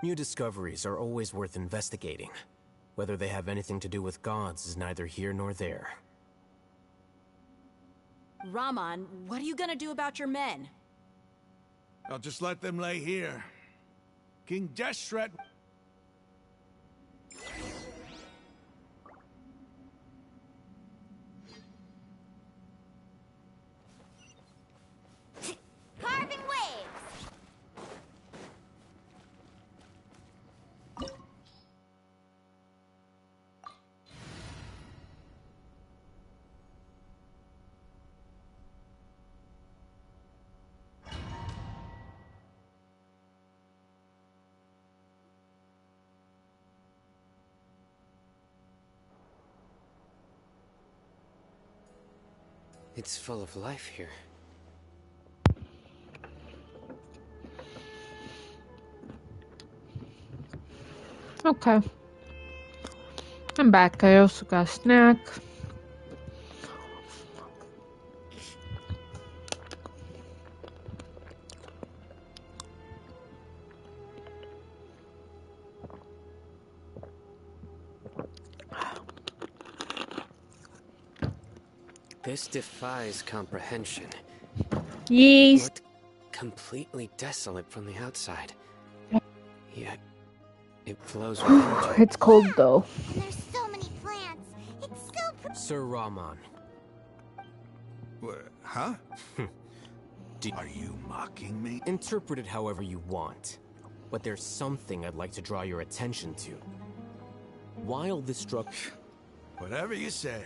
New discoveries are always worth investigating. Whether they have anything to do with gods is neither here nor there. Raman, what are you gonna do about your men? I'll just let them lay here. King Deshret... Carving waves! It's full of life here. Okay. I'm back. I also got a snack. This defies comprehension. Yes. It looked completely desolate from the outside. Yet, it flows with energy. It's cold though. And there's so many plants. It's so pretty. Sir Raman. Huh? Are you mocking me? Interpret it however you want. But there's something I'd like to draw your attention to. While this structure... Whatever you say.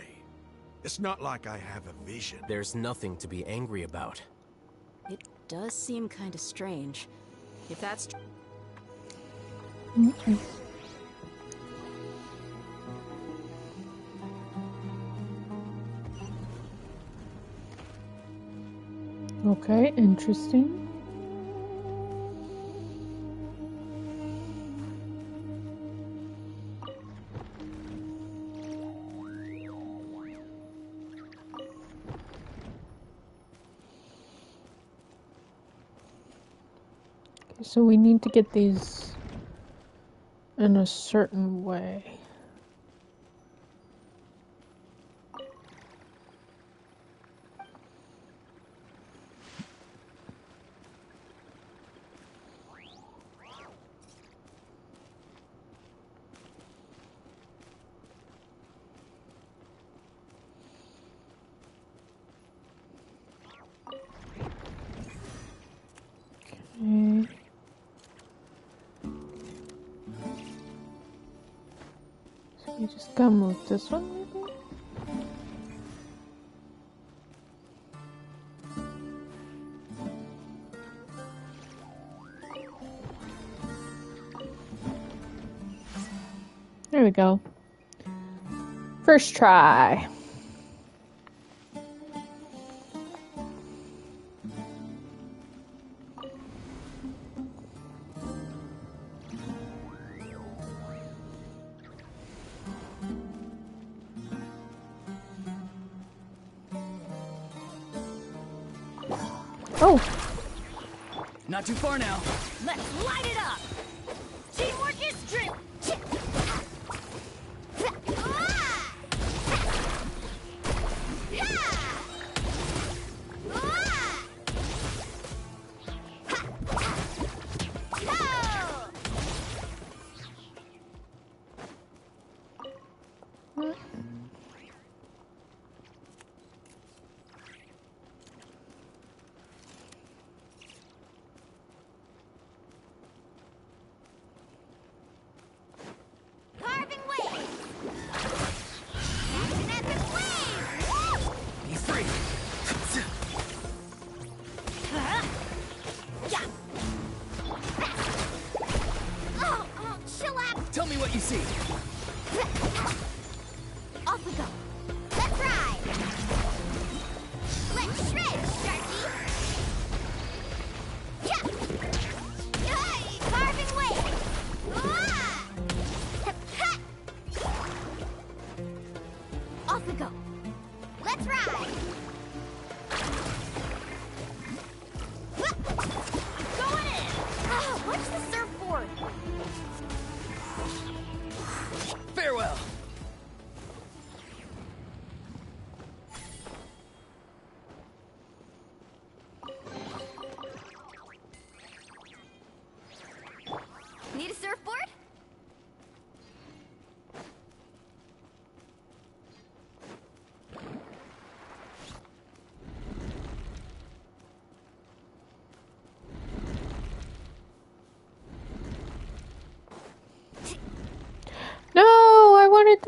It's not like I have a vision. There's nothing to be angry about. It does seem kind of strange. If that's true. Okay, interesting. So we need to get these in a certain way. Okay. So we just gotta move this one, maybe? There we go. First try. Oh! Not too far now. Let's light it up! Teamwork is true!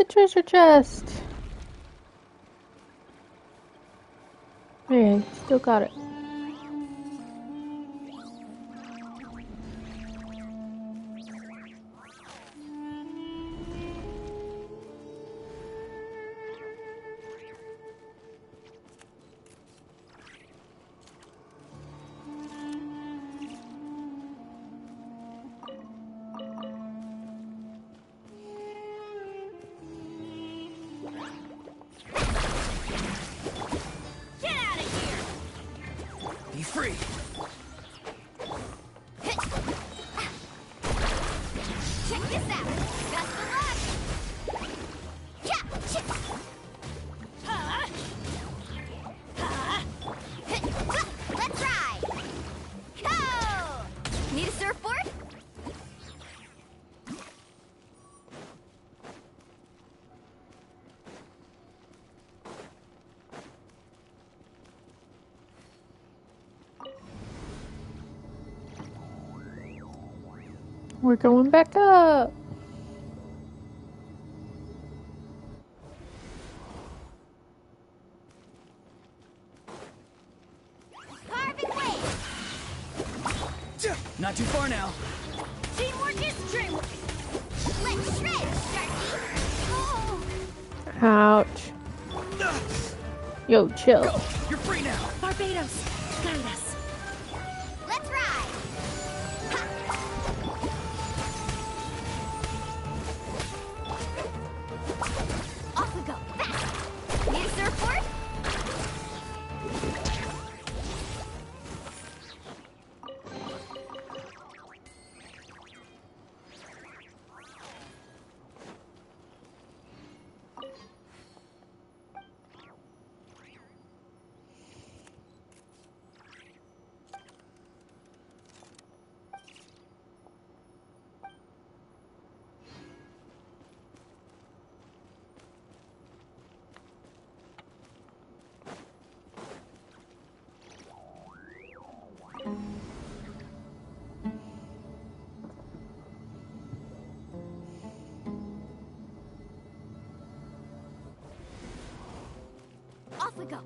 treasure chest. Okay, still got it. Be free. Check this out. Best of luck. Yeah. Let's ride. Go. Need a surfboard? We're going back up. Carving waves. Not too far now. Teamwork is dreamwork. Let's shred, Sharky. Oh. Ouch. Yo, chill. Go! You're free now. Barbados, guide us. Let's ride. Ha. Off we go. Fast. Need a surfboard? Off we go.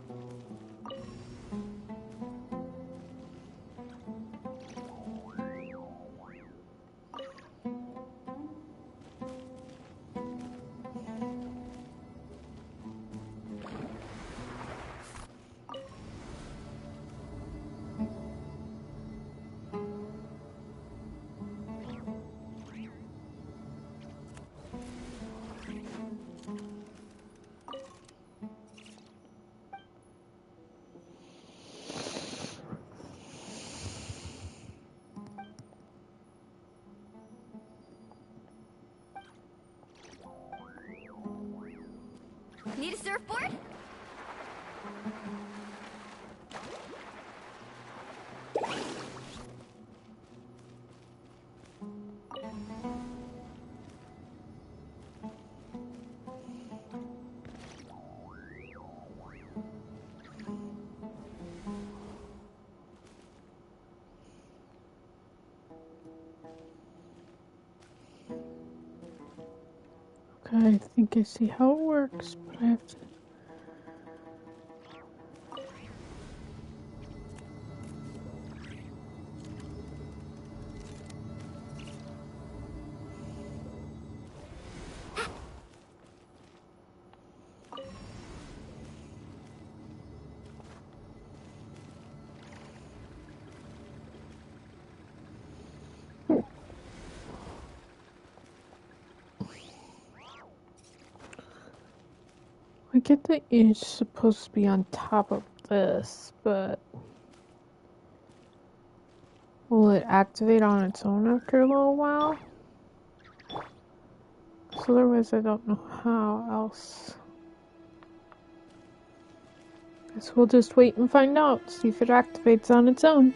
Need a surfboard? Okay, I think I see how it works, but I have to. I get that you're supposed to be on top of this, but will it activate on its own after a little while? So otherwise I don't know how else. Guess we'll just wait and find out, see if it activates on its own.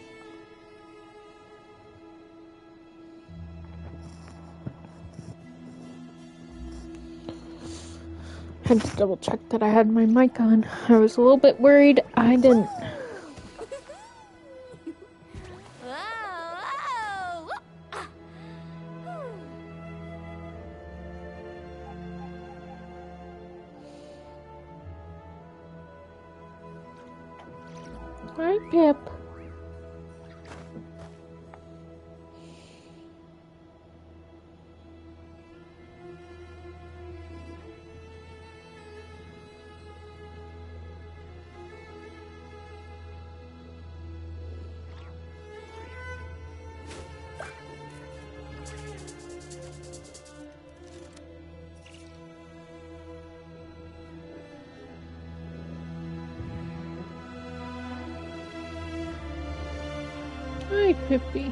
Had to double check that I had my mic on. I was a little bit worried I didn't. Whoa, whoa. Ah. Whew. Hi, Pip. Hi, Pippi.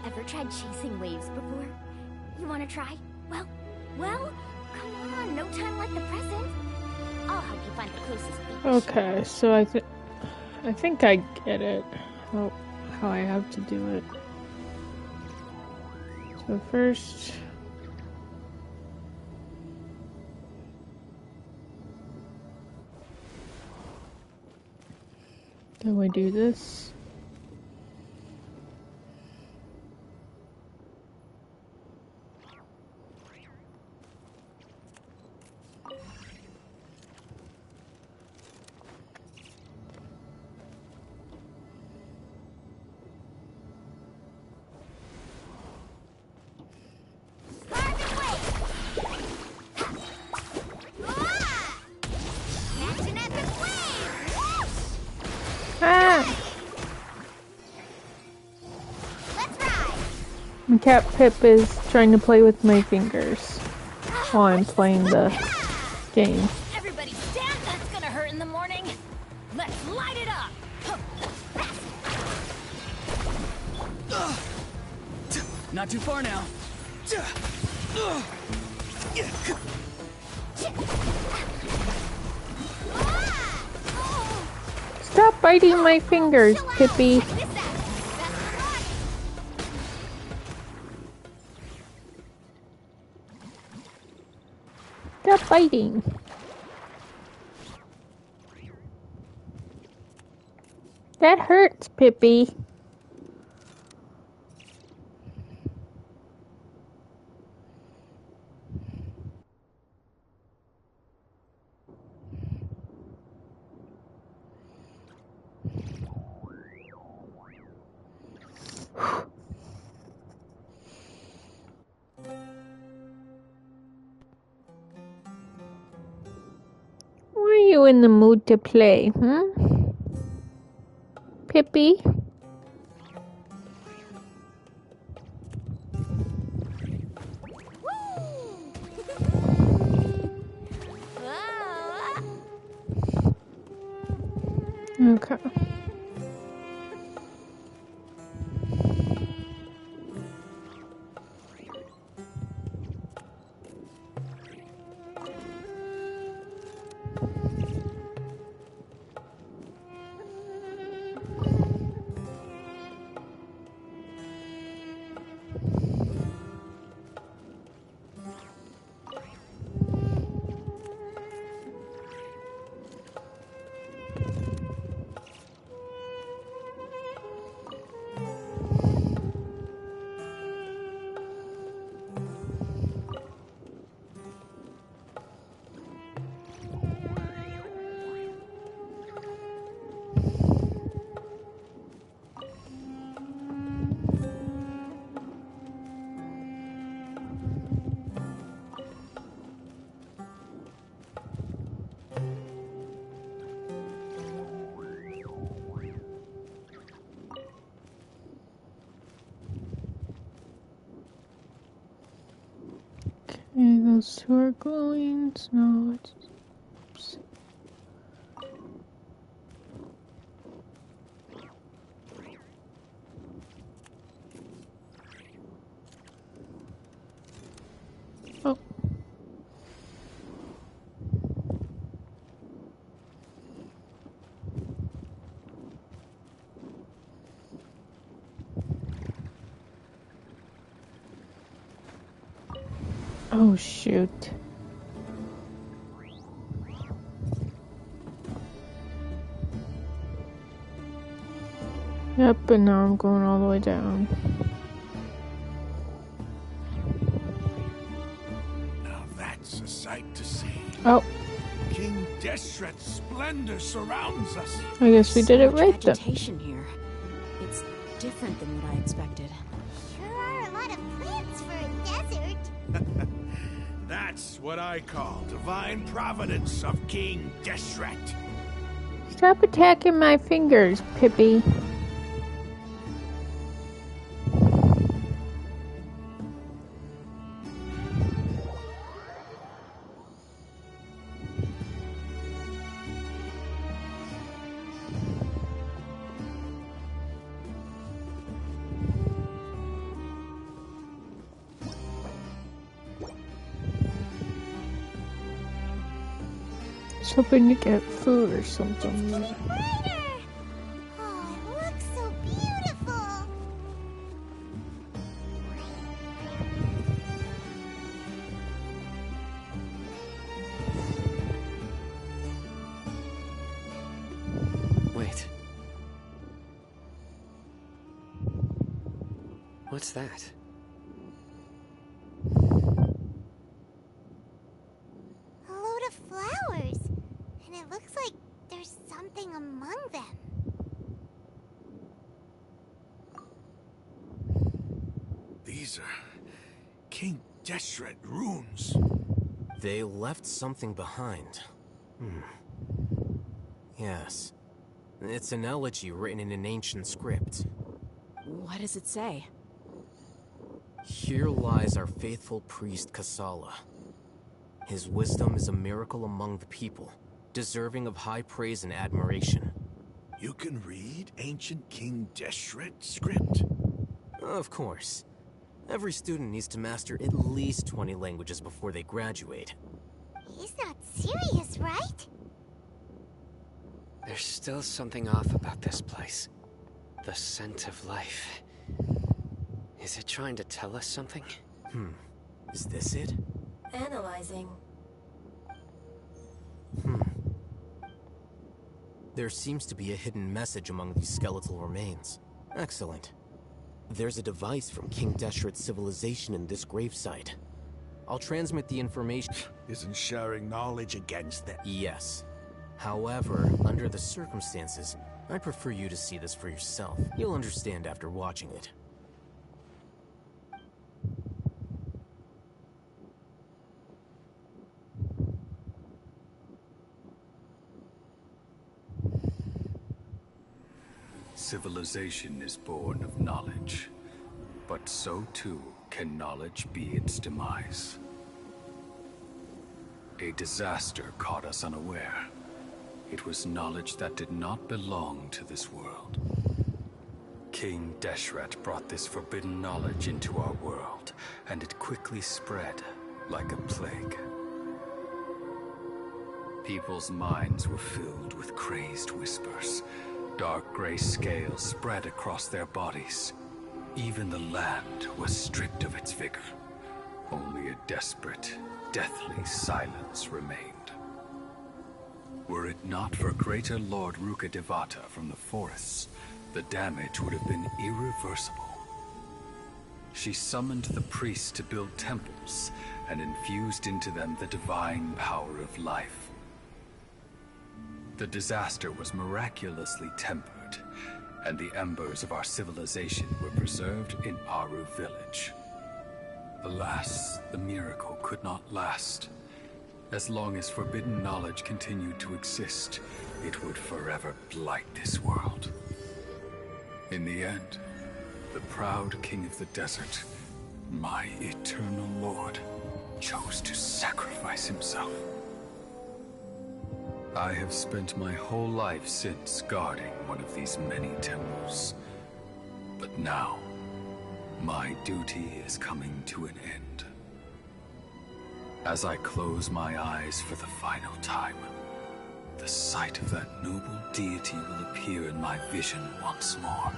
Ever tried chasing waves before? You want to try? Well, come on, no time like the present. I'll help you find the closest beach. Okay, so I think I get it. How I have to do it. So first, do I do this? My cat Pip is trying to play with my fingers while I'm playing the game. Everybody stand, that's gonna hurt in the morning. Let's light it up. Not too far now. Stop biting my fingers, Pippi. Stop biting. That hurts, Pippi. Why are you in the mood to play, Pippi? Okay. Okay, those two are glowing, so oops. Oh. Oh, shoot. Yep, and now I'm going all the way down. Now that's a sight to see. Oh. King Deshret's splendor surrounds us. I guess we did it So much right then. vegetation here. It's different than what I expected. Sure are a lot of plants for a desert. That's what I call divine providence of King Deshret. Stop attacking my fingers, Pippi. I was hoping to get food or something. Brighter! Oh, it looks so beautiful. Wait. What's that? A load of flowers. And it looks like there's something among them. These are King Deshret runes. They left something behind. Yes. It's an elegy written in an ancient script. What does it say? Here lies our faithful priest Kasala. His wisdom is a miracle among the people, deserving of high praise and admiration. You can read ancient King Deshret script? Of course. Every student needs to master at least 20 languages before they graduate. He's not serious, right? There's still something off about this place. The scent of life. Is it trying to tell us something? Is this it? Analyzing. There seems to be a hidden message among these skeletal remains. Excellent. There's a device from King Deshret's civilization in this gravesite. I'll transmit the information. Isn't sharing knowledge against them? Yes. However, under the circumstances, I'd prefer you to see this for yourself. You'll understand after watching it. Civilization is born of knowledge, but so too can knowledge be its demise. A disaster caught us unaware. It was knowledge that did not belong to this world. King Deshret brought this forbidden knowledge into our world, and it quickly spread like a plague. People's minds were filled with crazed whispers. Dark gray scales spread across their bodies. Even the land was stripped of its vigor. Only a desperate, deathly silence remained. Were it not for greater Lord Ruka Devata from the forests, the damage would have been irreversible. She summoned the priests to build temples and infused into them the divine power of life. The disaster was miraculously tempered, and the embers of our civilization were preserved in Aru village. Alas, the miracle could not last. As long as forbidden knowledge continued to exist, it would forever blight this world. In the end, the proud king of the desert, my eternal lord, chose to sacrifice himself. I have spent my whole life since guarding one of these many temples. But now, my duty is coming to an end. As I close my eyes for the final time, the sight of that noble deity will appear in my vision once more.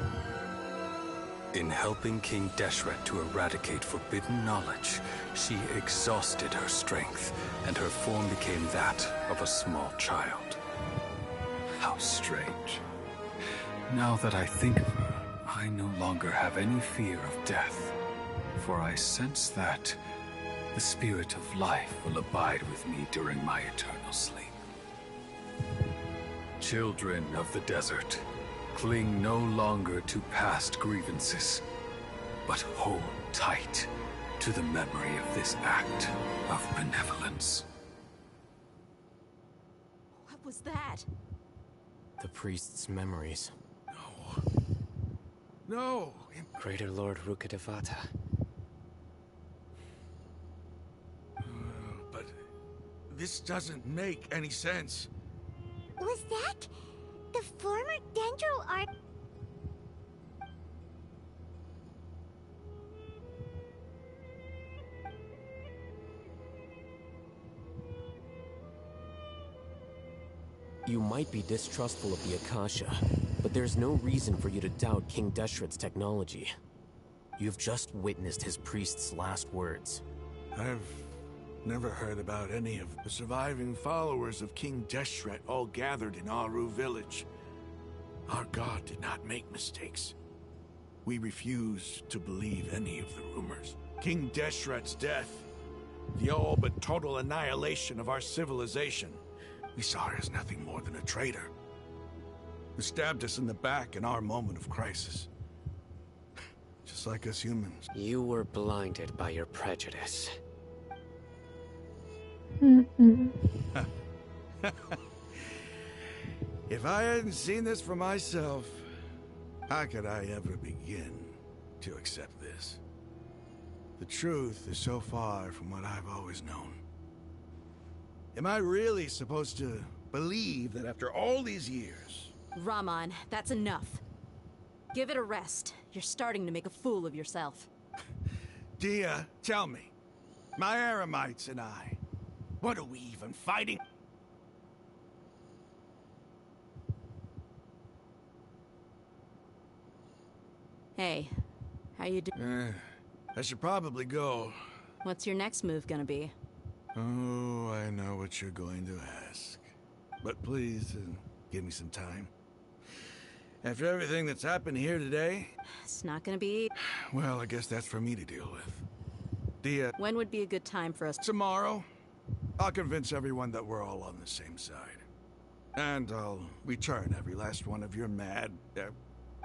In helping King Deshret to eradicate forbidden knowledge, she exhausted her strength, and her form became that of a small child. How strange. Now that I think of her, I no longer have any fear of death, for I sense that the spirit of life will abide with me during my eternal sleep. Children of the desert, cling no longer to past grievances, but hold tight to the memory of this act of benevolence. What was that? The priest's memories. No! Greater Lord Rukkhadevata. But this doesn't make any sense. Was that the former Dendro art? You might be distrustful of the Akasha, but there's no reason for you to doubt King Deshret's technology. You've just witnessed his priest's last words. I've never heard about any of the surviving followers of King Deshret all gathered in Aru village. Our god did not make mistakes. We refuse to believe any of the rumors. King Deshret's death, the all but total annihilation of our civilization. We saw her as nothing more than a traitor, who stabbed us in the back in our moment of crisis. Just like us humans. You were blinded by your prejudice. If I hadn't seen this for myself, how could I ever begin to accept this? The truth is so far from what I've always known. Am I really supposed to believe that after all these years... Raman, that's enough. Give it a rest. You're starting to make a fool of yourself. Dia, tell me, my Eremites and I, what are we even fighting? Hey, how you doing? I should probably go. What's your next move gonna be? Oh, I know what you're going to ask. But please, give me some time. After everything that's happened here today... It's not gonna be... Well, I guess that's for me to deal with. Dia... When would be a good time for us? Tomorrow. I'll convince everyone that we're all on the same side. And I'll return every last one of your mad...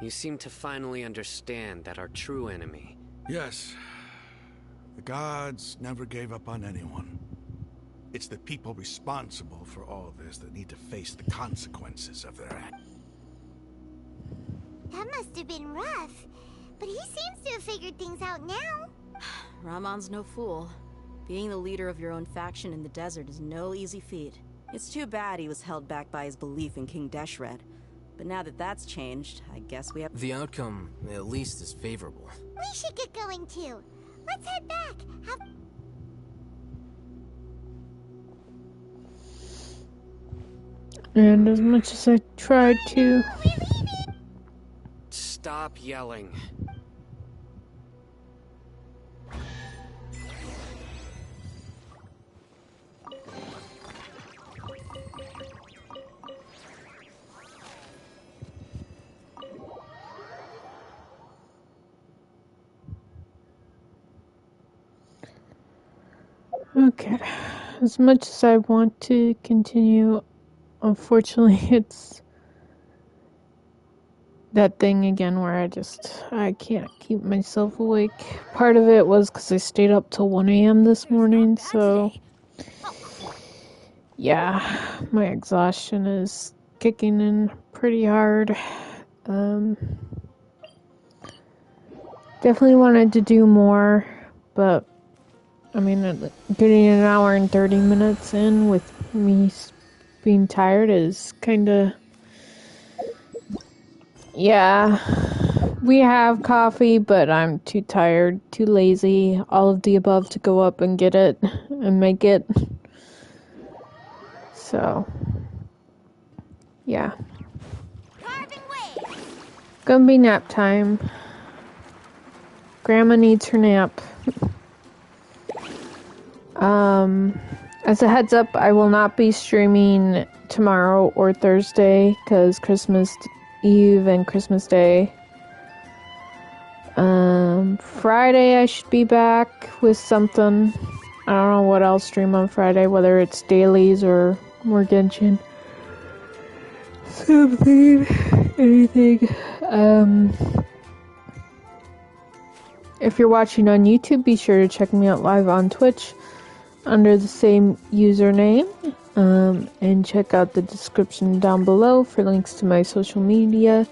You seem to finally understand that our true enemy... Yes. The gods never gave up on anyone. It's the people responsible for all this that need to face the consequences of their acts. That must have been rough, but he seems to have figured things out now. Ramon's no fool. Being the leader of your own faction in the desert is no easy feat. It's too bad he was held back by his belief in King Deshret. But now that that's changed, I guess we have... The outcome, at least, is favorable. We should get going too. Let's head back. And as much as I tried to... Stop yelling. Okay, as much as I want to continue, unfortunately it's that thing again where I can't keep myself awake. Part of it was because I stayed up till 1 a.m. this morning, so yeah, my exhaustion is kicking in pretty hard. Definitely wanted to do more, but I mean, getting an hour and 30 minutes in with me being tired is kind of... Yeah, we have coffee, but I'm too tired, too lazy, all of the above to go up and get it and make it. So, yeah. Gonna be nap time. Grandma needs her nap. As a heads up, I will not be streaming tomorrow or Thursday because Christmas Eve and Christmas Day. Friday I should be back with something. I don't know what I'll stream on Friday, whether it's dailies or more Genshin. something, anything. If you're watching on YouTube, be sure to check me out live on Twitch under the same username. And check out the description down below for links to my social media.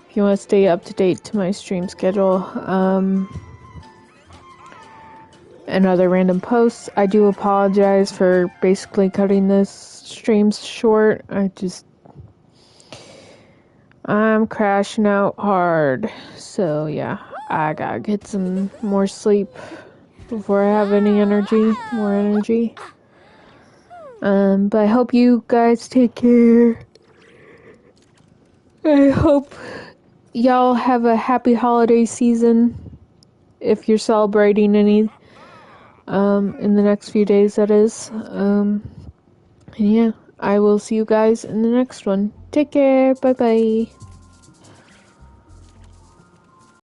If you want to stay up to date to my stream schedule, and other random posts. I do apologize for basically cutting this streams short. I'm crashing out hard. So yeah, I gotta get some more sleep before I have more energy. But I hope you guys take care. I hope y'all have a happy holiday season. If you're celebrating any, in the next few days, that is. And yeah, I will see you guys in the next one. Take care. Bye bye.